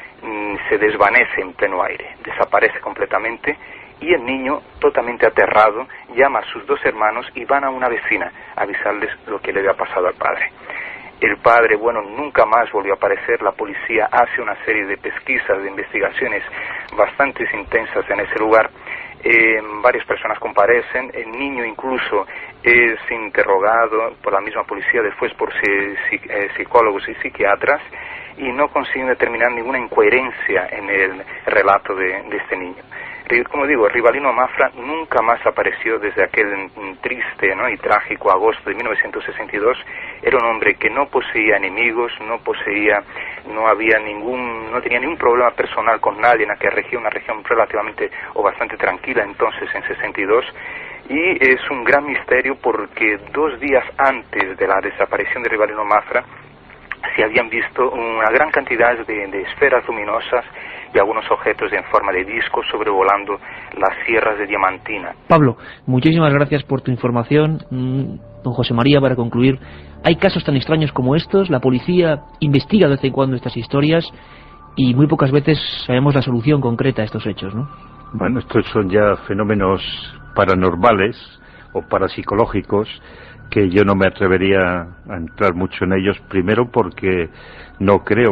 Speaker 11: se desvanece en pleno aire, desaparece completamente, y el niño, totalmente aterrado, llama a sus 2 hermanos y van a una vecina a avisarles lo que le había pasado al padre. El padre, nunca más volvió a aparecer. La policía hace una serie de pesquisas, de investigaciones bastante intensas en ese lugar. Varias personas comparecen, el niño incluso es interrogado por la misma policía, después por psicólogos y psiquiatras, y no consiguen determinar ninguna incoherencia en el relato de este niño. Como digo, Rivalino Mafra nunca más apareció desde aquel triste, ¿no?, y trágico agosto de 1962. Era un hombre que no poseía enemigos, no tenía ningún problema personal con nadie en aquella región, una región relativamente o bastante tranquila entonces en 62. Y es un gran misterio porque 2 días antes de la desaparición de Rivalino Mafra se habían visto una gran cantidad de esferas luminosas y algunos objetos en forma de disco sobrevolando las sierras de Diamantina.
Speaker 2: Pablo, muchísimas gracias por tu información. Don José María, para concluir, ¿hay casos tan extraños como estos? La policía investiga de vez en cuando estas historias y muy pocas veces sabemos la solución concreta a estos hechos, ¿no?
Speaker 6: Bueno, estos son ya fenómenos paranormales o parapsicológicos que yo no me atrevería a entrar mucho en ellos, primero porque no creo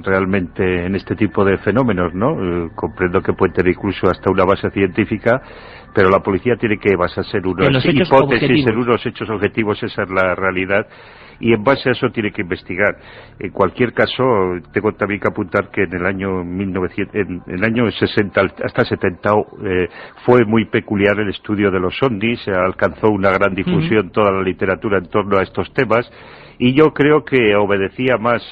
Speaker 6: realmente en este tipo de fenómenos, ¿no? Comprendo que puede tener incluso hasta una base científica, pero la policía tiene que basarse en unas hipótesis, en unos hechos objetivos, esa es la realidad, y en base a eso tiene que investigar. En cualquier caso, tengo también que apuntar que en el año 60 hasta 70 fue muy peculiar el estudio de los ovnis, alcanzó una gran difusión toda la literatura en torno a estos temas, y yo creo que obedecía más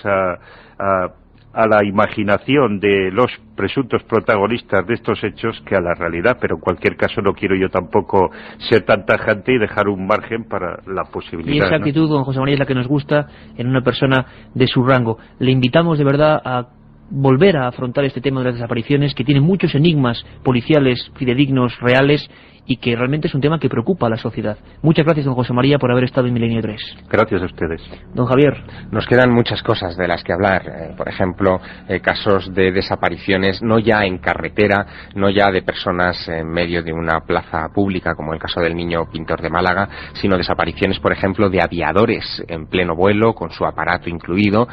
Speaker 6: a la imaginación de los presuntos protagonistas de estos hechos que a la realidad, pero en cualquier caso no quiero yo tampoco ser tan tajante y dejar un margen para la posibilidad.
Speaker 2: Y esa actitud, don José María, es la que nos gusta en una persona de su rango. Le invitamos de verdad a volver a afrontar este tema de las desapariciones, que tiene muchos enigmas policiales, fidedignos, reales, y que realmente es un tema que preocupa a la sociedad. Muchas gracias, don José María, por haber estado en Milenio 3.
Speaker 6: Gracias a ustedes.
Speaker 2: Don Javier.
Speaker 7: Nos quedan muchas cosas de las que hablar. Por ejemplo, casos de desapariciones, no ya en carretera, no ya de personas en medio de una plaza pública, como el caso del niño pintor de Málaga, sino desapariciones, por ejemplo, de aviadores en pleno vuelo, con su aparato incluido,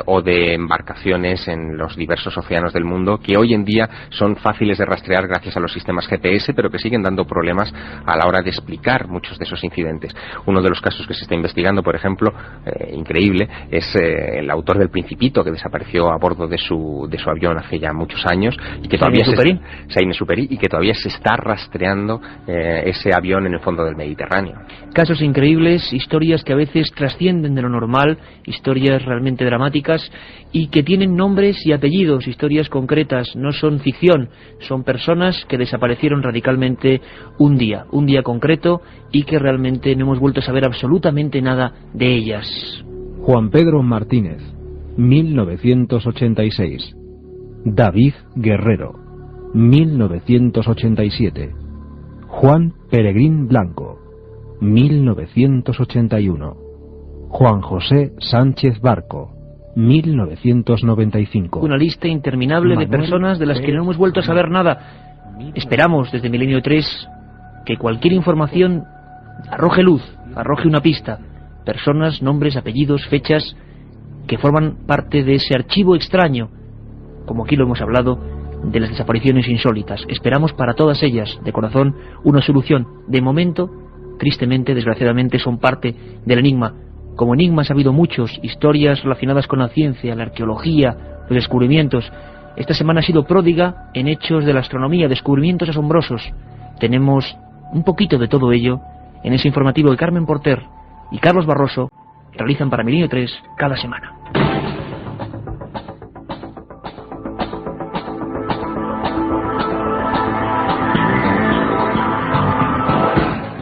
Speaker 7: o de embarcaciones en los diversos océanos del mundo, que hoy en día son fáciles de rastrear gracias a los sistemas GPS, pero que siguen dando problemas a la hora de explicar muchos de esos incidentes. Uno de los casos que se está investigando, por ejemplo, increíble, es el autor del Principito, que desapareció a bordo de su avión hace ya muchos años, y que todavía Saint-Exupéry, y que todavía se está rastreando ese avión en el fondo del Mediterráneo.
Speaker 2: Casos increíbles, historias que a veces trascienden de lo normal, historias realmente dramáticas y que tienen nombres y apellidos, historias concretas, no son ficción, son personas que desaparecieron radicalmente un día concreto y que realmente no hemos vuelto a saber absolutamente nada de ellas.
Speaker 1: Juan Pedro Martínez, 1986. David Guerrero, 1987. Juan Peregrín Blanco, 1981. Juan José Sánchez Barco, 1995.
Speaker 2: Una lista interminable de personas de las que no hemos vuelto a saber nada. Esperamos desde Milenio 3 que cualquier información arroje luz, arroje una pista. Personas, nombres, apellidos, fechas que forman parte de ese archivo extraño, como aquí lo hemos hablado, de las desapariciones insólitas. Esperamos para todas ellas, de corazón, una solución. De momento, tristemente, desgraciadamente, son parte del enigma. Como enigmas ha habido muchos, historias relacionadas con la ciencia, la arqueología, los descubrimientos. Esta semana ha sido pródiga en hechos de la astronomía, descubrimientos asombrosos. Tenemos un poquito de todo ello en ese informativo que Carmen Porter y Carlos Barroso realizan para Milenio 3 cada semana.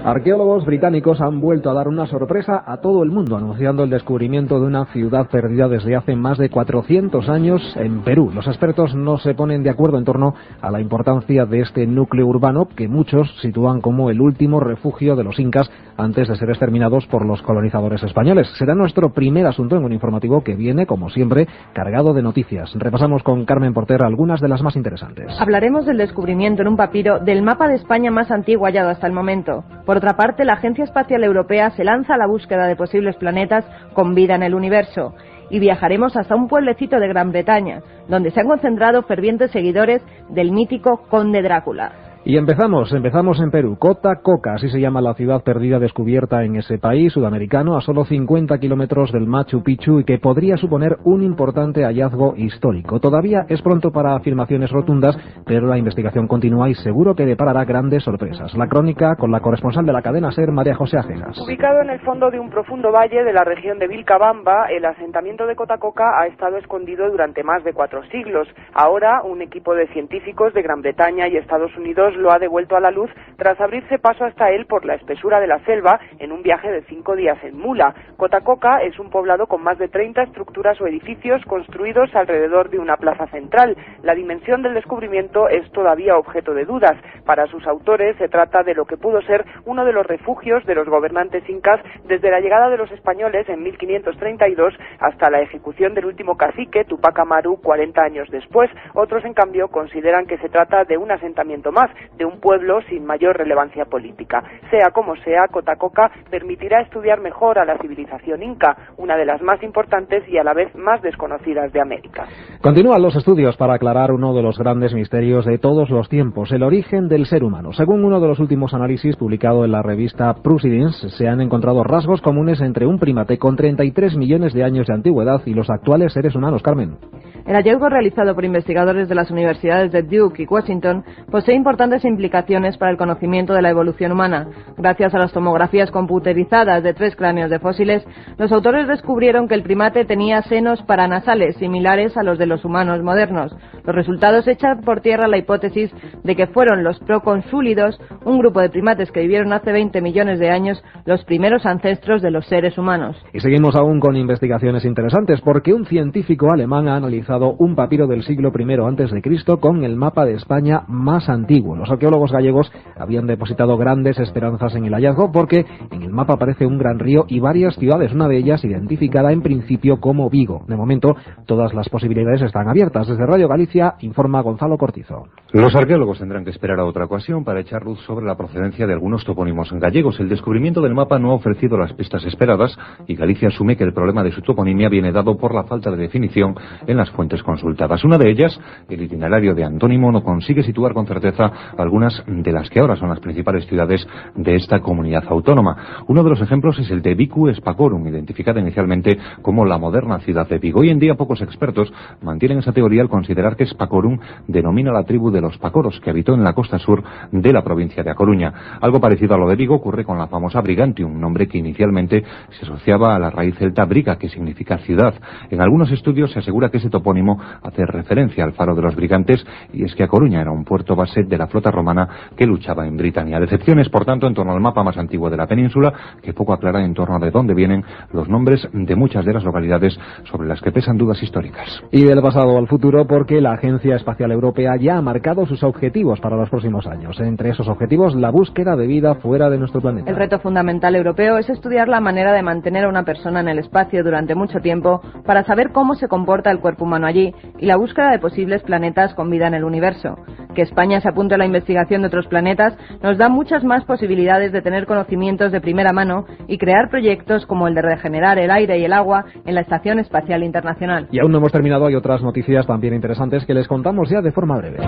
Speaker 1: Arqueólogos británicos han vuelto a dar una sorpresa a todo el mundo, anunciando el descubrimiento de una ciudad perdida desde hace más de 400 años en Perú. Los expertos no se ponen de acuerdo en torno a la importancia de este núcleo urbano, que muchos sitúan como el último refugio de los incas antes de ser exterminados por los colonizadores españoles. Será nuestro primer asunto en un informativo que viene, como siempre, cargado de noticias. Repasamos con Carmen Porter algunas de las más interesantes.
Speaker 12: Hablaremos del descubrimiento en un papiro del mapa de España más antiguo hallado hasta el momento. Por otra parte, la Agencia Espacial Europea se lanza a la búsqueda de posibles planetas con vida en el universo. Y viajaremos hasta un pueblecito de Gran Bretaña, donde se han concentrado fervientes seguidores del mítico Conde Drácula.
Speaker 1: Y empezamos en Perú. Cotacoca, así se llama la ciudad perdida descubierta en ese país sudamericano a solo 50 kilómetros del Machu Picchu y que podría suponer un importante hallazgo histórico. Todavía es pronto para afirmaciones rotundas, pero la investigación continúa y seguro que deparará grandes sorpresas. La crónica con la corresponsal de la cadena SER, María José Ajejas.
Speaker 13: Ubicado en el fondo de un profundo valle de la región de Vilcabamba, el asentamiento de Cotacoca ha estado escondido durante más de 4 siglos. Ahora, un equipo de científicos de Gran Bretaña y Estados Unidos lo ha devuelto a la luz tras abrirse paso hasta él por la espesura de la selva en un viaje de 5 días en mula. Cotacoca es un poblado con más de 30 estructuras o edificios construidos alrededor de una plaza central. La dimensión del descubrimiento es todavía objeto de dudas. Para sus autores se trata de lo que pudo ser uno de los refugios de los gobernantes incas desde la llegada de los españoles en 1532 hasta la ejecución del último cacique, Tupac Amaru, 40 años después. Otros, en cambio, consideran que se trata de un asentamiento más, de un pueblo sin mayor relevancia política. Sea como sea, Cotacoca permitirá estudiar mejor a la civilización inca, una de las más importantes y a la vez más desconocidas de América.
Speaker 1: Continúan los estudios para aclarar uno de los grandes misterios de todos los tiempos, el origen del ser humano. Según uno de los últimos análisis publicado en la revista Proceedings, se han encontrado rasgos comunes entre un primate con 33 millones de años de antigüedad y los actuales seres humanos. Carmen.
Speaker 12: El hallazgo realizado por investigadores de las universidades de Duke y Washington posee importantes implicaciones para el conocimiento de la evolución humana. Gracias a las tomografías computerizadas de 3 cráneos de fósiles, los autores descubrieron que el primate tenía senos paranasales similares a los de los humanos modernos. Los resultados echan por tierra la hipótesis de que fueron los proconsúlidos, un grupo de primates que vivieron hace 20 millones de años, los primeros ancestros de los seres humanos.
Speaker 1: Y seguimos aún con investigaciones interesantes, porque un científico alemán ha analizado un papiro del siglo I a.C. con el mapa de España más antiguo. Los arqueólogos gallegos habían depositado grandes esperanzas en el hallazgo porque en el mapa aparece un gran río y varias ciudades, una de ellas identificada en principio como Vigo. De momento, todas las posibilidades están abiertas. Desde Radio Galicia informa Gonzalo Cortizo.
Speaker 14: Los arqueólogos tendrán que esperar a otra ocasión para echar luz sobre la procedencia de algunos topónimos gallegos. El descubrimiento del mapa no ha ofrecido las pistas esperadas y Galicia asume que el problema de su toponimia viene dado por la falta de definición en las fuentes consultadas. Una de ellas, el itinerario de Antónimo, no consigue situar con certeza algunas de las que ahora son las principales ciudades de esta comunidad autónoma. Uno de los ejemplos es el de Vicu Espacorum, identificada inicialmente como la moderna ciudad de Vigo. Hoy en día pocos expertos mantienen esa teoría al considerar que Espacorum denomina a la tribu de los pacoros que habitó en la costa sur de la provincia de A Coruña. Algo parecido a lo de Vigo ocurre con la famosa Brigantium, nombre que inicialmente se asociaba a la raíz celta briga, que significa ciudad. En algunos estudios se asegura que ese topónimo hace referencia al faro de los brigantes, y es que A Coruña era un puerto base de la flota romana que luchaba en Britania. Decepciones, por tanto, en torno al mapa más antiguo de la península, que poco aclara en torno a de dónde vienen los nombres de muchas de las localidades sobre las que pesan dudas históricas.
Speaker 1: Y del pasado al futuro, porque la Agencia Espacial Europea ya ha marcado sus objetivos para los próximos años. Entre esos objetivos, la búsqueda de vida fuera de nuestro planeta.
Speaker 12: El reto fundamental europeo es estudiar la manera de mantener a una persona en el espacio durante mucho tiempo para saber cómo se comporta el cuerpo humano allí, y la búsqueda de posibles planetas con vida en el universo. Que España se apunte a la investigación de otros planetas nos da muchas más posibilidades de tener conocimientos de primera mano y crear proyectos como el de regenerar el aire y el agua en la Estación Espacial Internacional.
Speaker 1: Y aún no hemos terminado, hay otras noticias también interesantes que les contamos ya de forma breve.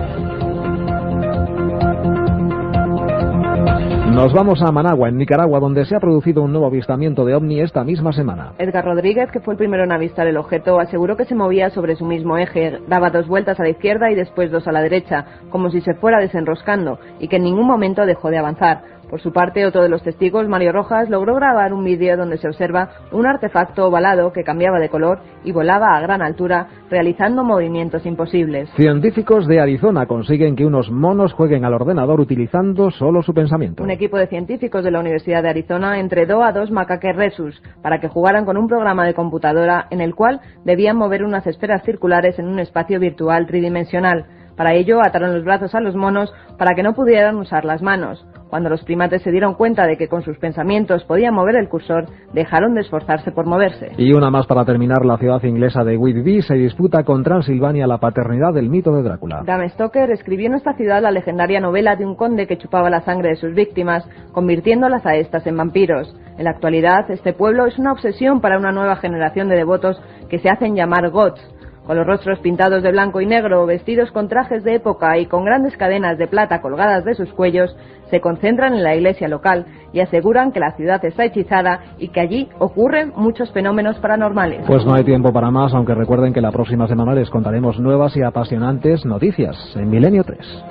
Speaker 1: Nos vamos a Managua, en Nicaragua, donde se ha producido un nuevo avistamiento de ovni esta misma semana.
Speaker 12: Edgar Rodríguez, que fue el primero en avistar el objeto, aseguró que se movía sobre su mismo eje, daba 2 vueltas a la izquierda y después 2 a la derecha, como si se fuera desenroscando, y que en ningún momento dejó de avanzar. Por su parte, otro de los testigos, Mario Rojas, logró grabar un vídeo donde se observa un artefacto ovalado que cambiaba de color y volaba a gran altura, realizando movimientos imposibles.
Speaker 1: Científicos de Arizona consiguen que unos monos jueguen al ordenador utilizando solo su pensamiento.
Speaker 12: Un equipo de científicos de la Universidad de Arizona entrenó a 2 macaques rhesus para que jugaran con un programa de computadora en el cual debían mover unas esferas circulares en un espacio virtual tridimensional. Para ello, ataron los brazos a los monos para que no pudieran usar las manos. Cuando los primates se dieron cuenta de que con sus pensamientos podían mover el cursor, dejaron de esforzarse por moverse.
Speaker 1: Y una más para terminar. La ciudad inglesa de Whitby se disputa con Transilvania la paternidad del mito de Drácula.
Speaker 12: Bram Stoker escribió en esta ciudad la legendaria novela de un conde que chupaba la sangre de sus víctimas, convirtiéndolas a estas en vampiros. En la actualidad, este pueblo es una obsesión para una nueva generación de devotos que se hacen llamar goths. Con los rostros pintados de blanco y negro, vestidos con trajes de época y con grandes cadenas de plata colgadas de sus cuellos, se concentran en la iglesia local y aseguran que la ciudad está hechizada y que allí ocurren muchos fenómenos paranormales.
Speaker 1: Pues no hay tiempo para más, aunque recuerden que la próxima semana les contaremos nuevas y apasionantes noticias en Milenio 3.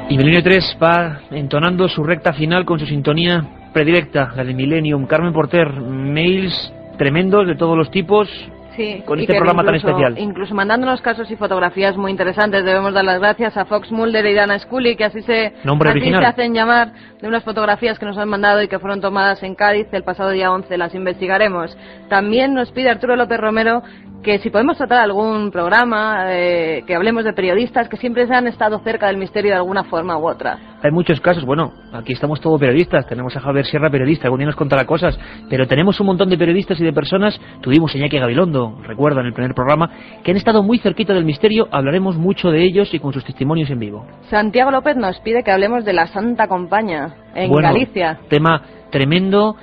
Speaker 2: Y Milenio 3 va entonando su recta final con su sintonía predilecta, la de Millennium. Carmen Porter, mails tremendos de todos los tipos.
Speaker 12: Sí,
Speaker 2: con este programa tan especial.
Speaker 12: Incluso mandándonos casos y fotografías muy interesantes. Debemos dar las gracias a Fox Mulder y Dana Scully, que así se hacen llamar, de unas fotografías que nos han mandado y que fueron tomadas en Cádiz el pasado día 11. Las investigaremos. También nos pide Arturo López Romero que si podemos tratar algún programa, que hablemos de periodistas que siempre se han estado cerca del misterio de alguna forma u otra.
Speaker 2: Hay muchos casos, bueno, aquí estamos todos periodistas, tenemos a Javier Sierra periodista, algún día nos contará cosas, pero tenemos un montón de periodistas y de personas, tuvimos a Iñaki Gabilondo, recuerdo en el primer programa, que han estado muy cerquita del misterio, hablaremos mucho de ellos y con sus testimonios en vivo.
Speaker 12: Santiago López nos pide que hablemos de la Santa Compaña, en Galicia.
Speaker 2: Tema tremendo,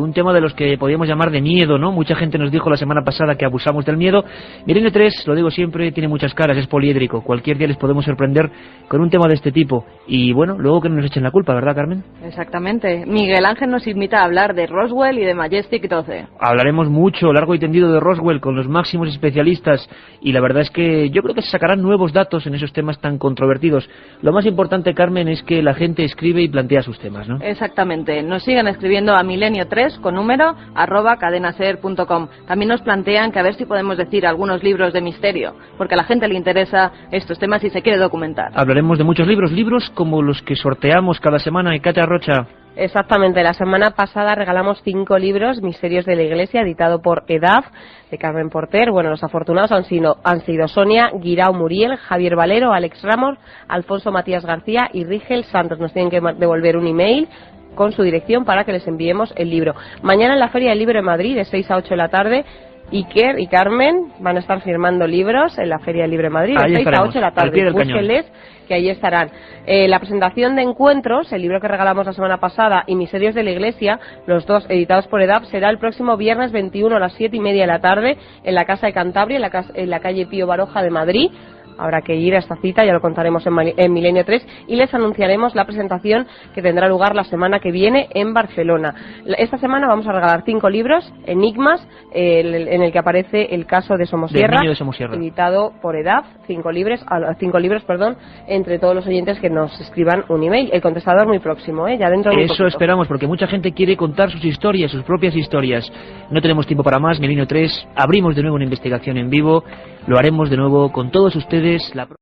Speaker 2: un tema de los que podríamos llamar de miedo, ¿no? Mucha gente nos dijo la semana pasada que abusamos del miedo. Milenio 3, lo digo siempre, tiene muchas caras, es poliédrico. Cualquier día les podemos sorprender con un tema de este tipo. Y bueno, luego que no nos echen la culpa, ¿verdad, Carmen?
Speaker 12: Exactamente. Miguel Ángel nos invita a hablar de Roswell y de Majestic 12.
Speaker 2: Hablaremos mucho, largo y tendido de Roswell con los máximos especialistas. Y la verdad es que yo creo que se sacarán nuevos datos en esos temas tan controvertidos. Lo más importante, Carmen, es que la gente escribe y plantea sus temas, ¿no?
Speaker 12: Exactamente. Nos siguen escribiendo a milenio3 con número @cadenaser.com. También nos plantean que a ver si podemos decir algunos libros de misterio, porque a la gente le interesa estos temas y se quiere documentar.
Speaker 2: Hablaremos de muchos libros como los que sorteamos cada semana. Katia Rocha.
Speaker 15: Exactamente, la semana pasada regalamos 5 libros, Misterios de la Iglesia, editado por EDAF, de Carmen Porter. Bueno, los afortunados han sido Sonia Guirao Muriel, Javier Valero, Alex Ramos, Alfonso Matías García y Rigel Santos. Nos tienen que devolver un email con su dirección para que les enviemos el libro. Mañana en la Feria del Libro de Madrid, de 6 a 8 de la tarde, Iker y Carmen van a estar firmando libros en la Feria del Libro de Madrid, de 6 a 8 de la tarde. Búsquenles, que ahí estarán. La presentación de Encuentros, el libro que regalamos la semana pasada, y Misterios de la Iglesia, los dos editados por EDAP, será el próximo viernes 21 a las 7:30 de la tarde en la Casa de Cantabria, en la calle Pío Baroja de Madrid. Habrá que ir a esta cita, ya lo contaremos en Milenio 3 y les anunciaremos la presentación que tendrá lugar la semana que viene en Barcelona. Esta semana vamos a regalar 5 libros, Enigmas, en el que aparece el caso de Somosierra, editado por EDAF, 5 libros, entre todos los oyentes que nos escriban un email. El contestador muy próximo, ya dentro de un poquito.
Speaker 2: Eso esperamos, porque mucha gente quiere contar sus historias, sus propias historias. No tenemos tiempo para más. Milenio 3, abrimos de nuevo una investigación en vivo, lo haremos de nuevo con todos ustedes.